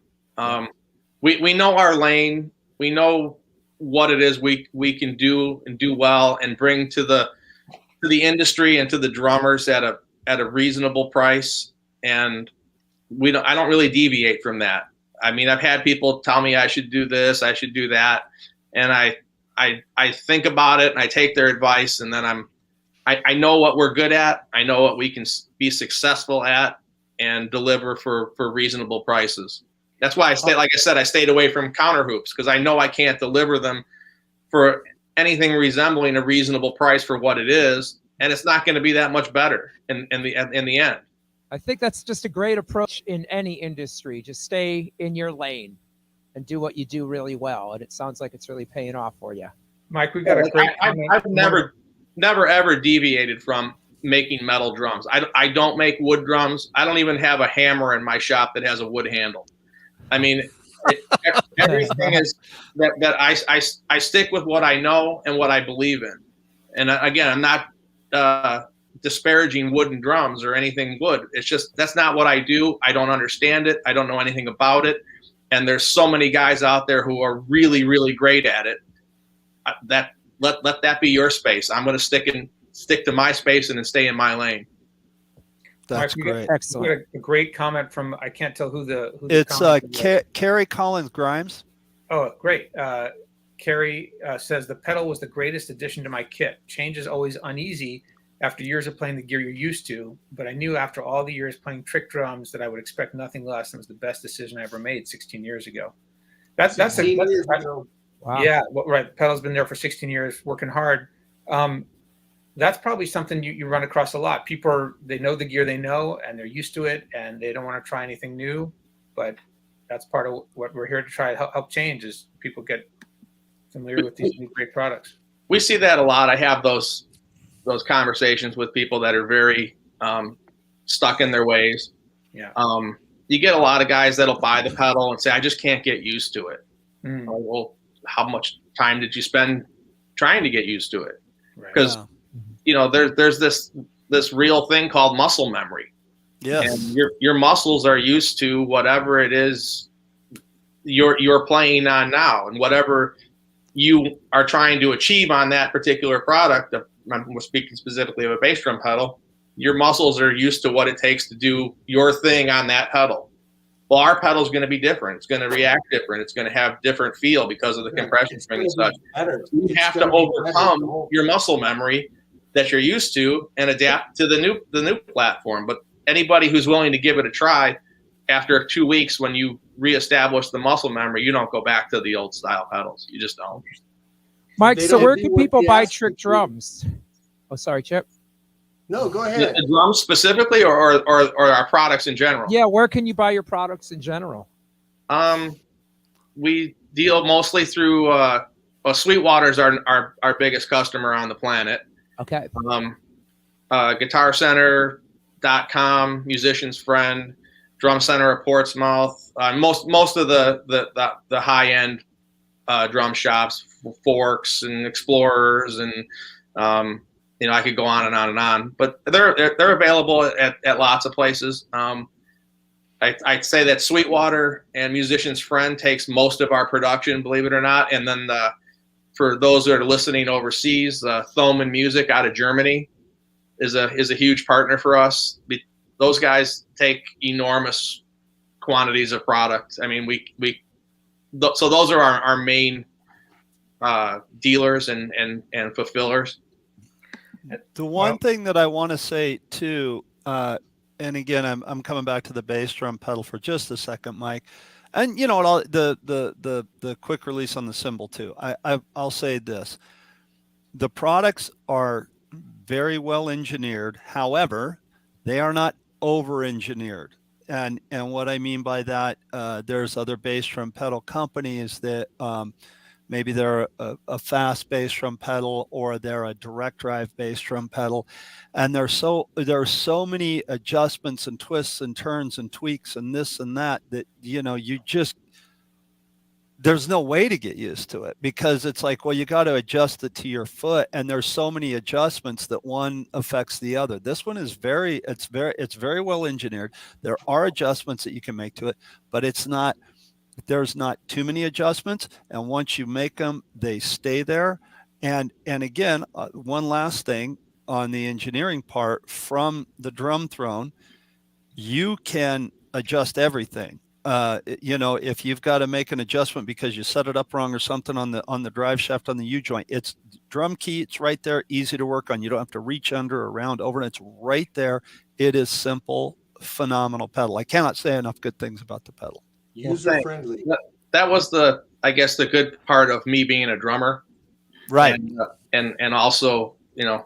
We know our lane. We know what it is we can do and do well and bring to the industry and to the drummers at a reasonable price. And I don't really deviate from that. I've had people tell me I should do this, I should do that, and I think about it and I take their advice, and then I know what we're good at. I know what we can be successful at and deliver for reasonable prices. That's why I stayed away from counter hoops, because I know I can't deliver them for anything resembling a reasonable price for what it is, and it's not going to be that much better in the end. I think that's just a great approach in any industry. Just stay in your lane and do what you do really well. And it sounds like it's really paying off for you. Mike, we've got a great I've never ever deviated from making metal drums. I don't make wood drums. I don't even have a hammer in my shop that has a wood handle. I mean, everything is that I stick with what I know and what I believe in. And again, I'm not disparaging wooden drums or anything wood. It's just that's not what I do. I don't understand it. I don't know anything about it. And there's so many guys out there who are really, really great at it. Let that be your space. I'm going to stick to my space and then stay in my lane. That's great. Excellent. A great comment from, I can't tell who the it's Carrie Collins Grimes. Oh, great. Carrie says the pedal was the greatest addition to my kit. Change is always uneasy after years of playing the gear you're used to, but I knew after all the years playing trick drums that I would expect nothing less, and it was the best decision I ever made 16 years ago. That's Wow. Yeah, right. Pedal's been there for 16 years, working hard. That's probably something you run across a lot. People they know the gear they know, and they're used to it, and they don't want to try anything new. But that's part of what we're here to try to help change is people get familiar with these new great products. We see that a lot. I have those conversations with people that are very stuck in their ways. Yeah. You get a lot of guys that'll buy the pedal and say, I just can't get used to it. Well, how much time did you spend trying to get used to it? Because there's this real thing called muscle memory. Yes. And your muscles are used to whatever it is you're playing on now, and whatever you are trying to achieve on that particular product. I'm speaking specifically of a bass drum pedal. Your muscles are used to what it takes to do your thing on that pedal. Well, our pedal is going to be different. It's going to react different. It's going to have different feel because of the compression string and such. You have to overcome your muscle memory that you're used to and adapt to the new platform. But anybody who's willing to give it a try, after 2 weeks, when you reestablish the muscle memory, you don't go back to the old style pedals. You just don't. Mike, so where can people buy trick drums? Oh, sorry, Chip. No, go ahead. The drums specifically, or our products in general? Yeah, where can you buy your products in general? We deal mostly through Sweetwater's our biggest customer on the planet. Okay. GuitarCenter.com, Musician's Friend, Drum Center of Portsmouth. Most of the high end drum shops, Forks and Explorers, and I could go on and on and on. But they're available at lots of places. I'd say that Sweetwater and Musician's Friend takes most of our production, believe it or not. And then for those that are listening overseas, Thoman Music out of Germany is a huge partner for us. Those guys take enormous quantities of product. I mean, so those are our main dealers and fulfillers. The one thing that I want to say too, and again, I'm coming back to the bass drum pedal for just a second, Mike. And the quick release on the cymbal too. I'll say this: the products are very well engineered. However, they are not over-engineered. And what I mean by that, there's other bass drum pedal companies that maybe they're a fast bass drum pedal or they're a direct drive bass drum pedal, and there are so many adjustments and twists and turns and tweaks and this and that there's no way to get used to it, because it's like, well, you got to adjust it to your foot, and there's so many adjustments that one affects the other. This one is very well engineered. There are adjustments that you can make to it, but there's not too many adjustments, and once you make them, they stay there. And again, one last thing on the engineering part, from the drum throne, you can adjust everything. If you've got to make an adjustment because you set it up wrong or something on the drive shaft on the U joint, it's drum key. It's right there, easy to work on. You don't have to reach under, around, over, and it's right there. It is simple, phenomenal pedal. I cannot say enough good things about the pedal. User friendly. That was the good part of me being a drummer. Right. And also, you know,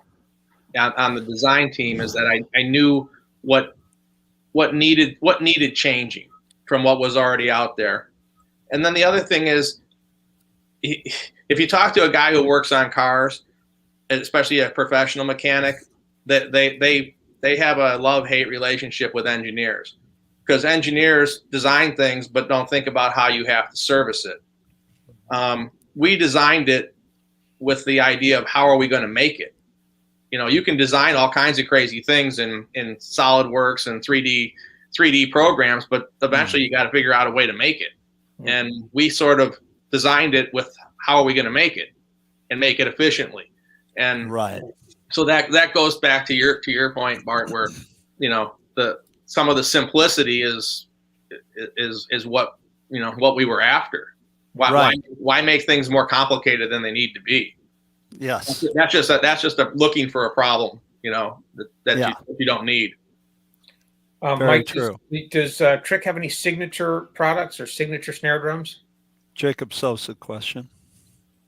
on the design team is that I knew what needed changing from what was already out there. And then the other thing is, if you talk to a guy who works on cars, especially a professional mechanic, that they have a love-hate relationship with engineers, because engineers design things but don't think about how you have to service it. We designed it with the idea of how are we going to make it. You know, you can design all kinds of crazy things in SolidWorks and 3D programs, but eventually you got to figure out a way to make it. And we sort of designed it with how are we going to make it and make it efficiently. And so that goes back to your point, Bart, where, you know, some of the simplicity is what, you know, what we were after. Why make things more complicated than they need to be? Yes. That's just looking for a problem, you know, that you don't need. Very Mike, true. Does Trick have any signature products or signature snare drums? Jacob Sosa question.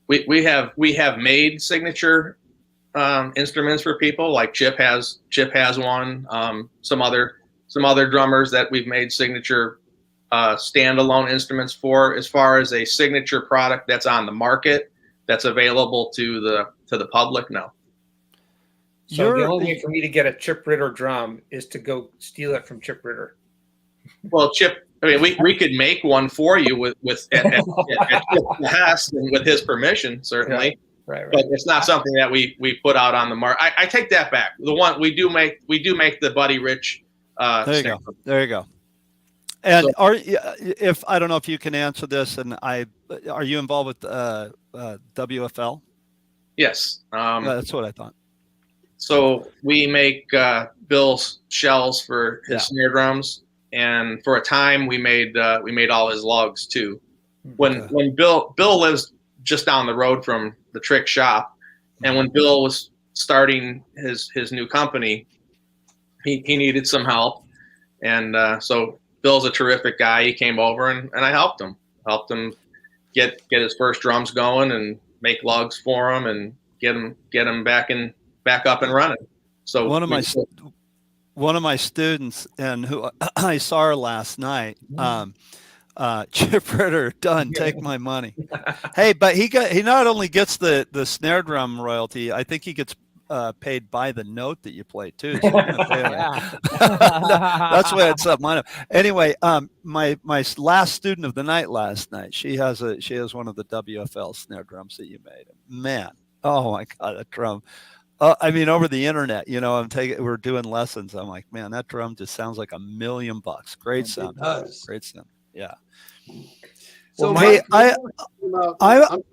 We have made signature instruments for people, like Chip has one. Some other drummers that we've made signature standalone instruments for. As far as a signature product that's on the market, that's available to the public, no. So the only way for me to get a Chip Ritter drum is to go steal it from Chip Ritter. Well, Chip, I mean, we could make one for you with at Chip's behest and with his permission, certainly. Right. But it's not something that we put out on the market. I take that back. The one we do make the Buddy Rich. There you go. And so, if I don't know if you can answer this, and are you involved with WFL? Yes. That's what I thought. So we make Bill's shells for his snare drums, and for a time we made all his lugs too. When Bill lives just down the road from the Trick shop, and when Bill was starting his new company, he needed some help, and so Bill's a terrific guy. He came over and I helped him get his first drums going and make lugs for him and get him back up and running. So one of my students, and who I saw her last night, Chip Ritter, done, take my money. Hey, but he not only gets the snare drum royalty, I think he gets paid by the note that you play too. So that's why it's up mine. Anyway, my last student of the night last night, she has one of the WFL snare drums that you made. Man, oh my God, that drum. I mean, over the internet, you know, we're doing lessons. I'm like, man, that drum just sounds like $1 million. Great sound. Great sound. Yeah. So hey, I'm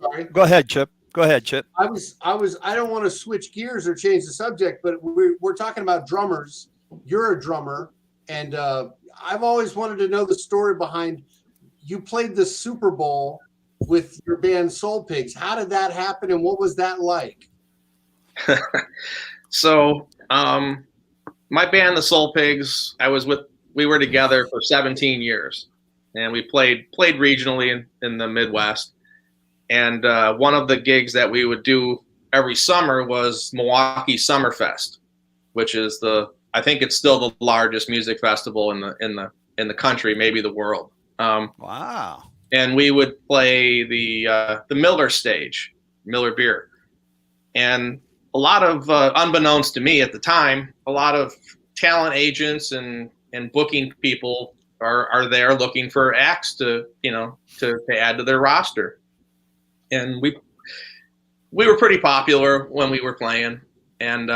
sorry. Go ahead, Chip. I don't want to switch gears or change the subject, but we're talking about drummers. You're a drummer, and I've always wanted to know the story behind you played the Super Bowl with your band Soul Pigs. How did that happen, and what was that like? So, my band, the Soul Pigs, we were together for 17 years, and we played regionally in the Midwest. And one of the gigs that we would do every summer was Milwaukee Summerfest, which is I think it's still the largest music festival in the country, maybe the world. Wow! And we would play the Miller stage, Miller Beer, and a lot of, unbeknownst to me at the time, a lot of talent agents and booking people are there looking for acts to add to their roster. And we were pretty popular when we were playing. And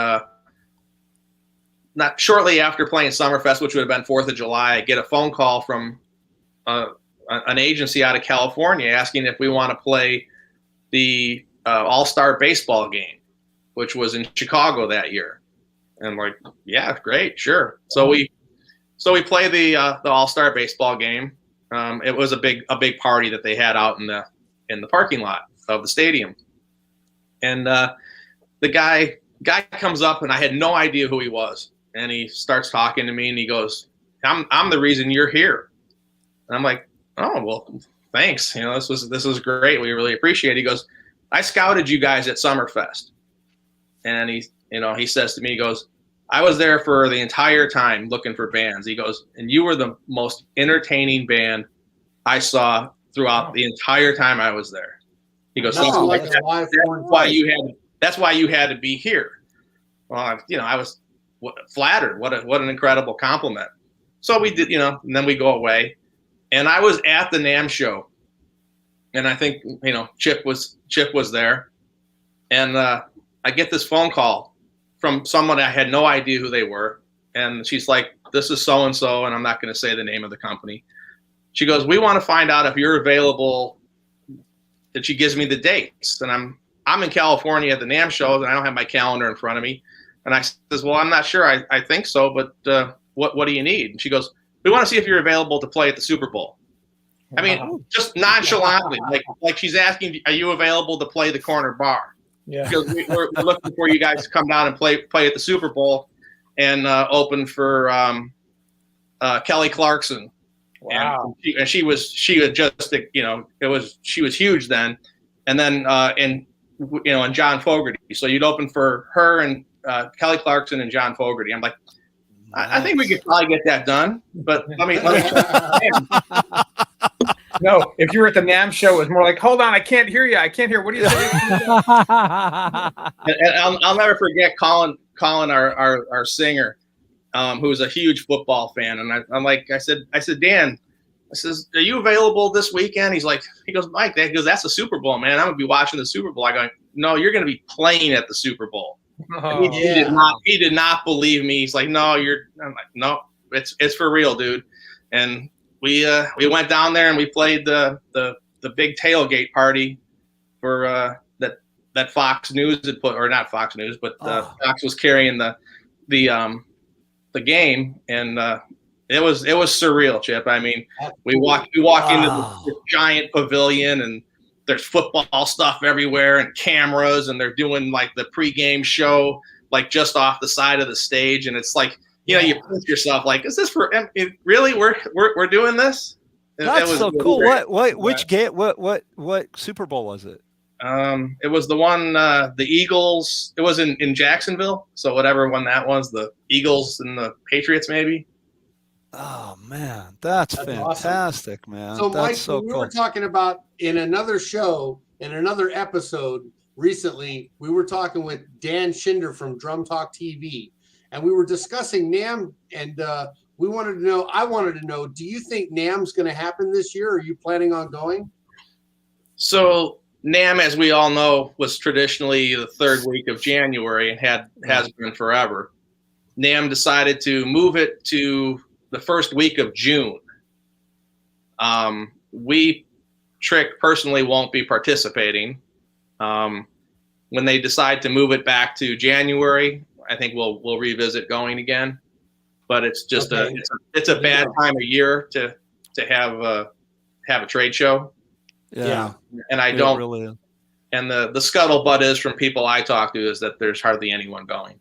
not shortly after playing Summerfest, which would have been 4th of July, I get a phone call from an agency out of California asking if we want to play the All-Star baseball game, which was in Chicago that year. And I'm like, yeah, great, sure. So we play the All-Star baseball game. It was a big party that they had out in the parking lot of the stadium. And the guy comes up, and I had no idea who he was. And he starts talking to me, and he goes, I'm the reason you're here. And I'm like, oh, well, thanks. You know, this was great. We really appreciate it. He goes, I scouted you guys at Summerfest. And he says to me, he goes, I was there for the entire time looking for bands. He goes, and you were the most entertaining band I saw throughout the entire time I was there. He goes, that's why you had to be here. Well, I was flattered. What an incredible compliment. So we did, and then we go away. And I was at the NAMM show. And I think, Chip was there. And I get this phone call from someone I had no idea who they were. And she's like, this is so-and-so, and I'm not going to say the name of the company. She goes, we want to find out if you're available. And she gives me the dates. And I'm in California at the NAMM show, and I don't have my calendar in front of me. And I says, well, I'm not sure. I think so, but what do you need? And she goes, we want to see if you're available to play at the Super Bowl. I mean, just nonchalantly, like she's asking, are you available to play the corner bar? Yeah. Because we're looking for you guys to come down and play at the Super Bowl and open for Kelly Clarkson. Wow. And she was just, she was huge then. And then, and John Fogerty. So you'd open for her and Kelly Clarkson and John Fogerty. I'm like, I think we could probably get that done. But let me No, if you were at the NAMM show, it was more like, hold on, I can't hear you. I can't hear. What are you saying? And I'll never forget Colin, our singer, who was a huge football fan. And I said, Dan, I says, are you available this weekend? He goes, Mike, that's the Super Bowl, man. I'm gonna be watching the Super Bowl. I go, no, you're gonna be playing at the Super Bowl. Oh, He did not believe me. He's like, no, I'm like, no, it's for real, dude. And we went down there and we played the big tailgate party for that Fox News had put, or not Fox News, but Fox was carrying the game, and it was surreal, Chip. I mean, we walk into this giant pavilion, and there's football stuff everywhere and cameras, and they're doing like the pregame show like just off the side of the stage, and it's like, you pinch yourself like, is this for really? We're doing this? That's so cool. Great. Which game? What Super Bowl was it? It was the one, the Eagles. It was in Jacksonville. So whatever one that was, the Eagles and the Patriots, maybe. Oh man, that's fantastic, awesome. Man. So that's Mike, we were talking about in another show, in another episode recently, we were talking with Dan Schinder from Drum Talk TV, and we were discussing NAMM, and I wanted to know, do you think NAMM's going to happen this year? Are you planning on going? So NAMM, as we all know, was traditionally the third week of January and has been forever. NAMM decided to move it to the first week of June. Trick personally won't be participating. When they decide to move it back to January, I think we'll revisit going again. But it's just it's a bad time of year to have a trade show. Yeah. And I don't really. And the scuttlebutt is from people I talk to is that there's hardly anyone going.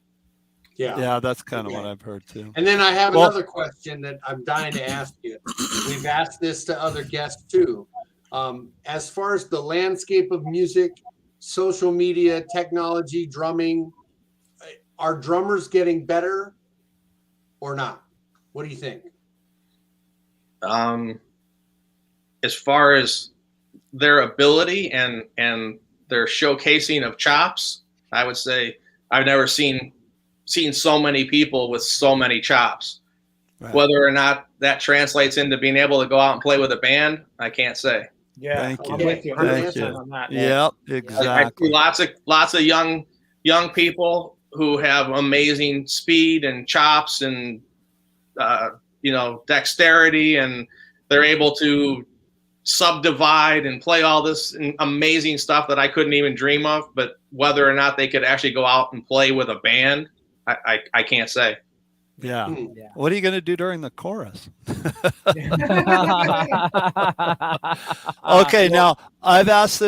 Yeah, that's kind of what I've heard too. And then I have another question that I'm dying to ask you. We've asked this to other guests too. As far as the landscape of music, social media, technology, drumming, are drummers getting better or not? What do you think? As far as their ability and their showcasing of chops, I would say I've never seen so many people with so many chops. Right. Whether or not that translates into being able to go out and play with a band, I can't say. Yeah, thank I'm you. with you 100% on that. Yep, exactly. I see lots of young people who have amazing speed and chops and dexterity, and they're able to subdivide and play all this amazing stuff that I couldn't even dream of. But whether or not they could actually go out and play with a band, I can't say. Yeah. What are you going to do during the chorus? Okay. Now we've asked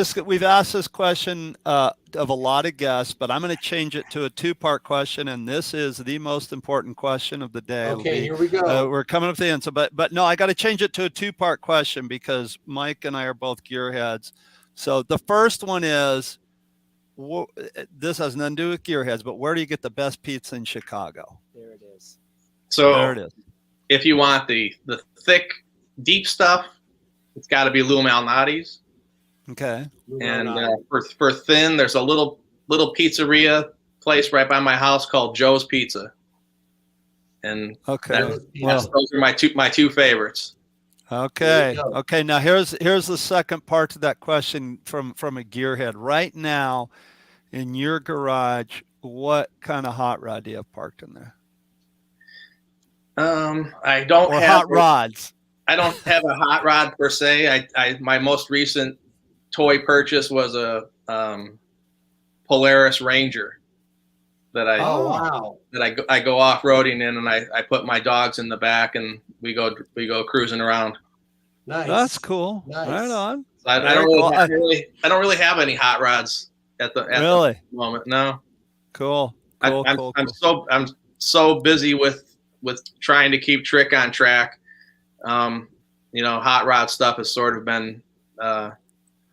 this question of a lot of guests, but I'm going to change it to a two-part question. And this is the most important question of the day. Okay, here we go. We're coming up to the end. So, but no, I got to change it to a two-part question because Mike and I are both gearheads. So the first one is, this has nothing to do with gearheads, but where do you get the best pizza in Chicago? There it is. So There it is. if you want the thick, deep stuff, it's got to be Lou Malnati's. Okay. And for thin, there's a little pizzeria place right by my house called Joe's Pizza. And Okay. those are my two favorites. Okay. Okay. Now here's the second part to that question from a gearhead. Right now, in your garage, what kind of hot rod do you have parked in there? I don't or have hot rods. I don't have a hot rod per se. My most recent toy purchase was a Polaris Ranger that I go off roading in, and I put my dogs in the back and we go cruising around. Nice. That's cool. Nice. Right on. I don't really have any hot rods at the moment. No. Cool. I'm so busy with trying to keep Trick on track. Hot rod stuff has sort of been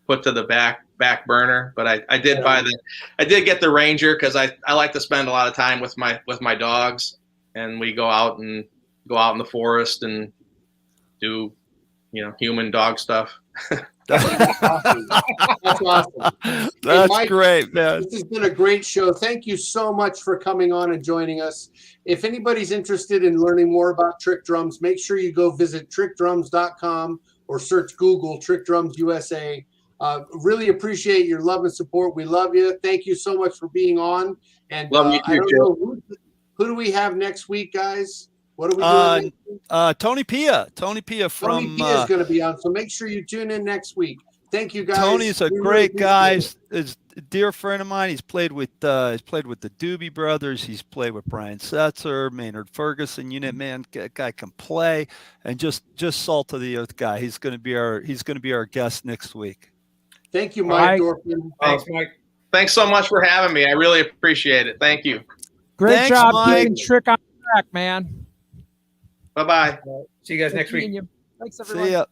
put to the back burner, but I did get the Ranger because I like to spend a lot of time with my dogs, and we go out in the forest and do human dog stuff. That's awesome. That's Mike, great, man. This has been a great show. Thank you so much for coming on and joining us. If anybody's interested in learning more about Trick Drums, make sure you go visit trickdrums.com or search Google Trick Drums USA. Really appreciate your love and support. We love you. Thank you so much for being on. And love you too, I don't know, who do we have next week, guys? What are we doing? Tony Pia. Tony Pia from Tony Pia is going to be on. So make sure you tune in next week. Thank you, guys. Tony's a great guy. Is a dear friend of mine. He's played with the Doobie Brothers. He's played with Brian Setzer, Maynard Ferguson. Man, guy can play, and just salt of the earth guy. He's going to be our guest next week. Thank you, Mike Dorfman. Thanks, Mike. Thanks so much for having me. I really appreciate it. Thank you. Great job keeping Trick on track, man. Bye-bye. See you guys next week. Thanks, everyone. See ya.